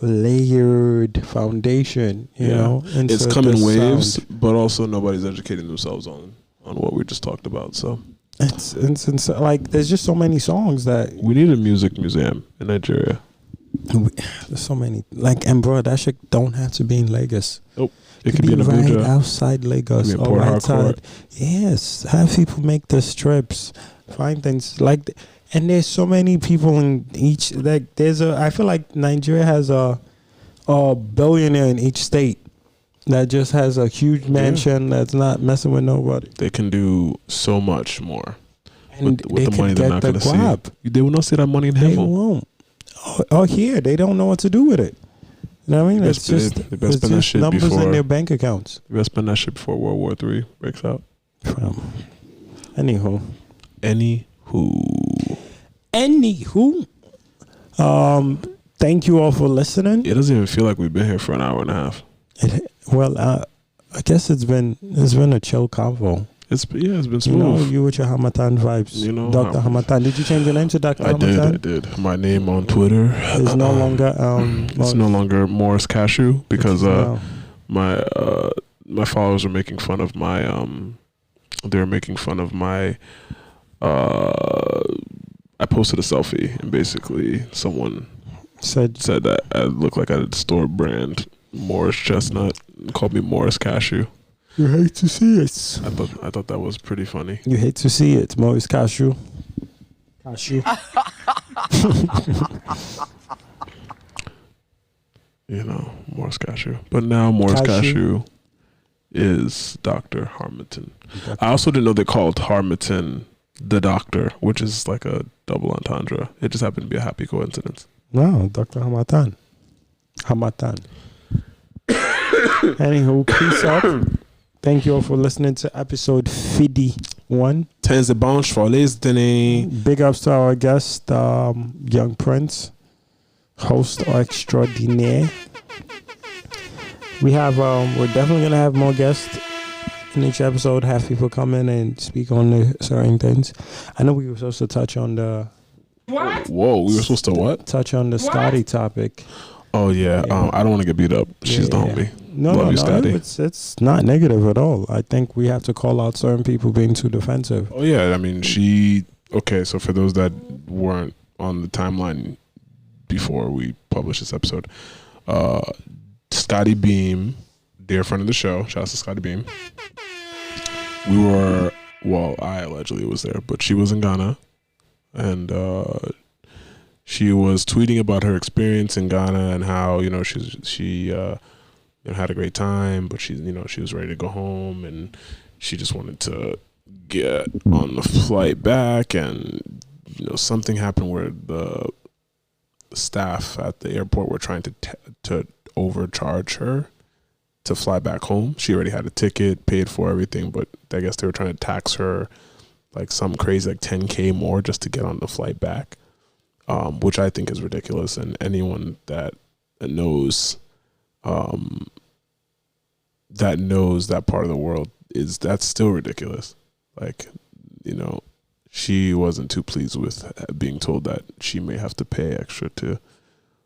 layered foundation, you know. It's coming waves, but also nobody's educating themselves on what we just talked about. So it's like there's just so many songs that we need a music museum in Nigeria. There's so many and bro, that shit don't have to be in Lagos. Nope. It could be in right Abuja. Outside Lagos or outside. Yes, have people make the trips, find things and there's so many people in each. I feel like Nigeria has a billionaire in each state that just has a huge mansion that's not messing with nobody. They can do so much more and with the money they're not going to see. They will not see that money in heaven. They won't. Oh, here they don't know what to do with it. You know what I mean? It's just numbers in their bank accounts. You better spend that shit before World War III breaks out. Anywho. Thank you all for listening. It doesn't even feel like we've been here for an hour and a half. I guess it's been a chill convo. It's been smooth. You with your Harmattan vibes. Dr. Harmattan. Did you change your name to Dr. Harmattan? I did. My name on Twitter is no longer it's no longer Morris Cashew because my followers are making fun of my they're making fun of my I posted a selfie and basically someone said that I look like I had store brand Morris Chestnut and called me Morris Cashew. You hate to see it. I thought that was pretty funny. You hate to see it, Morris Cashew. Morris Cashew. But now Morris Cashew is Dr. Harmattan. I also didn't know they called Harmattan the doctor, which is like a double entendre. It just happened to be a happy coincidence. No, Dr. Harmattan. Anywho, peace out. Thank you all for listening to episode 51. Tens a bunch for listening. Big ups to our guest, Young Prince, host extraordinaire. We have, we're definitely gonna have more guests in each episode. Have people come in and speak on the certain things. I know we were supposed to touch on the. What? Whoa, we were supposed to what? Touch on the Scotty topic. Oh yeah, I don't want to get beat up. She's the homie. No, it's not negative at all. I think we have to call out certain people being too defensive. Oh yeah, I mean so for those that weren't on the timeline before we published this episode, Scotty Beam, dear friend of the show, shout out to Scotty Beam. I allegedly was there, but she was in Ghana and she was tweeting about her experience in Ghana and how, she had a great time, but she was ready to go home and she just wanted to get on the flight back, and something happened where the staff at the airport were trying to overcharge her to fly back home. She already had a ticket, paid for everything, but I guess they were trying to tax her like some crazy, like $10K more just to get on the flight back, which I think is ridiculous. And anyone that knows that part of the world, that's still ridiculous. Like, she wasn't too pleased with being told that she may have to pay extra to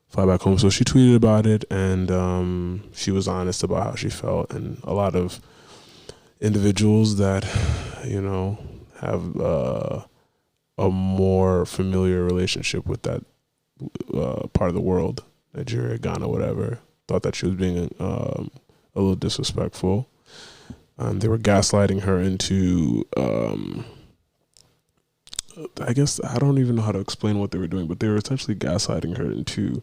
fly back home. So she tweeted about it, and she was honest about how she felt. And a lot of individuals that, have a more familiar relationship with that part of the world, Nigeria, Ghana, whatever, thought that she was being a little disrespectful. They were gaslighting her into, I guess, I don't even know how to explain what they were doing, but they were essentially gaslighting her into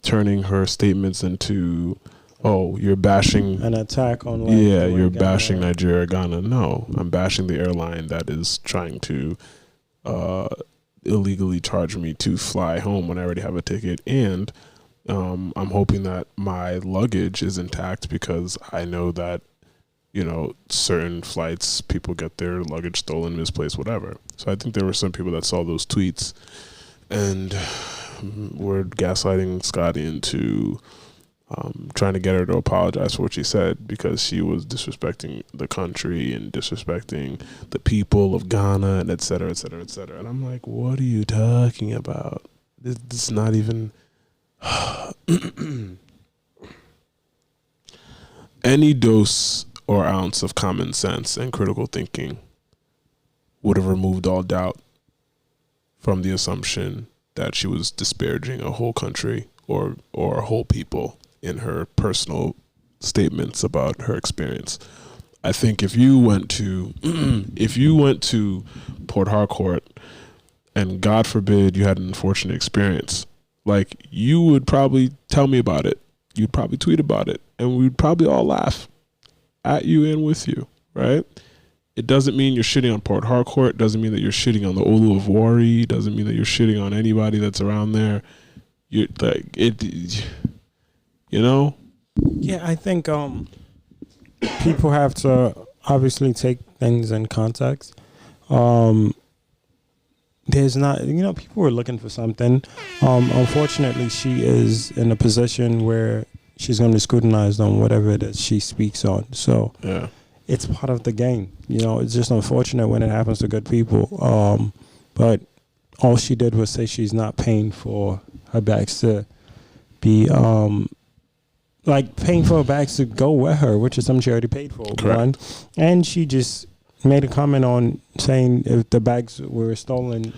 turning her statements into, oh, you're bashing an attack on, like, yeah, you're bashing Nigeria, Ghana. No, I'm bashing the airline that is trying to illegally charge me to fly home when I already have a ticket, and I'm hoping that my luggage is intact because I know that, you know, certain flights people get their luggage stolen, misplaced, whatever. So I think there were some people that saw those tweets and were gaslighting Scotty into trying to get her to apologize for what she said because she was disrespecting the country and disrespecting the people of Ghana and et cetera, et cetera, et cetera. And I'm like, what are you talking about? This is not even... Any dose or ounce of common sense and critical thinking would have removed all doubt from the assumption that she was disparaging a whole country or a whole people in her personal statements about her experience. I think if you went to Port Harcourt and God forbid you had an unfortunate experience, like, you would probably tell me about it. You'd probably tweet about it, and we'd probably all laugh at you and with you, right? It doesn't mean you're shitting on Port Harcourt. It doesn't mean that you're shitting on the Olu of Wari. It doesn't mean that you're shitting on anybody that's around there. You're like, it, you know? Yeah, I think people have to obviously take things in context. There's not, you know, people were looking for something. Unfortunately, she is in a position where she's going to be scrutinized on whatever it is she speaks on. So yeah, it's part of the game. You know, it's just unfortunate when it happens to good people. But all she did was say she's not paying for her bags to be, like, paying for her bags to go with her, which is something she already paid for. Correct. And she just made a comment on saying if the bags were stolen,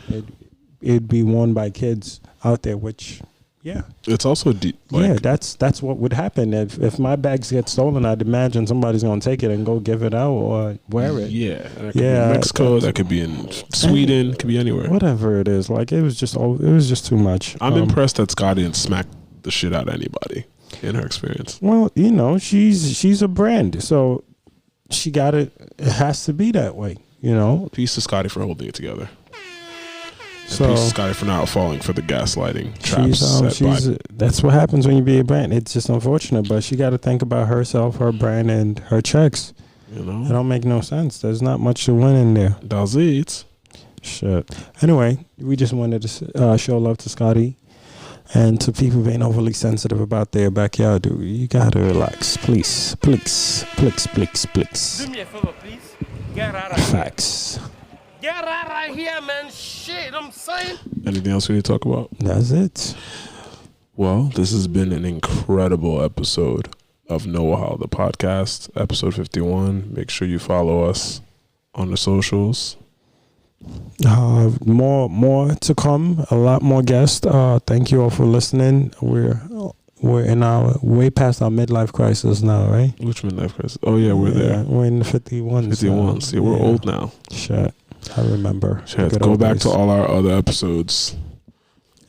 it'd be worn by kids out there, which, yeah. It's also deep. Like, yeah, that's what would happen. If my bags get stolen, I'd imagine somebody's going to take it and go give it out or wear it. Yeah. That could be in Mexico. That could be in Sweden. It could be anywhere. Whatever it is. Like, it was just too much. I'm impressed that Scotty didn't smack the shit out of anybody in her experience. Well, you know, she's a brand, so she got it. It has to be that way, you know. Peace to Scotty for holding it together. So peace to Scotty for not falling for the gaslighting traps. That's what happens when you be a brand. It's just unfortunate, but she got to think about herself, her brand, and her checks. You know, it don't make no sense. There's not much to win in there. That's it. Shit. Anyway, we just wanted to show love to Scotty. And to people being overly sensitive about their backyard, dude, you gotta relax, please. Do me a favor, please. Get out of here. Facts. Get out of here, man. Shit, I'm saying. Anything else we need to talk about? That's it. Well, this has been an incredible episode of Wahala, the podcast, episode 51. Make sure you follow us on the socials. More to come. A lot more guests. Thank you all for listening. We're in our way past our midlife crisis now, right? Which midlife crisis? Oh yeah, we're there. We're in the 51s. 51s. Yeah, we're old now. Shit, I remember. Shit, go back to all our other episodes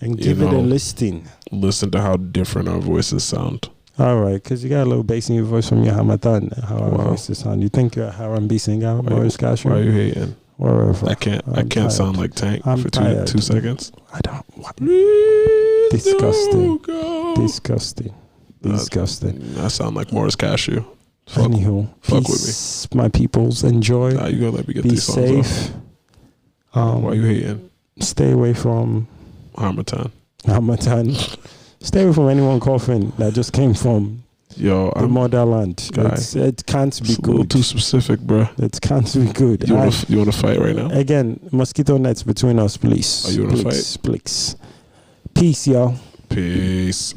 and give it a listing. Listen to how different our voices sound. All right, because you got a little bass in your voice from your Harmattan. How our voices sound. You think you're a R&B singer, Maurice Cashew? Why are you hating? Wherever. I can't sound like Tank for two seconds. I don't. What? Disgusting. Disgusting. I sound like Maurice Cashew. Anywho, fuck with me. My peoples, enjoy. Nah, you gotta let me get Be these songs safe. Off. Why you hating? Stay away from Harmattan. Stay away from anyone coughing that just came from the motherland. It can't be good. A little too specific, bro. It can't be good. You want to fight right now? Again, mosquito nets between us, please. Oh, you want to fight? Please. Peace, y'all. Peace.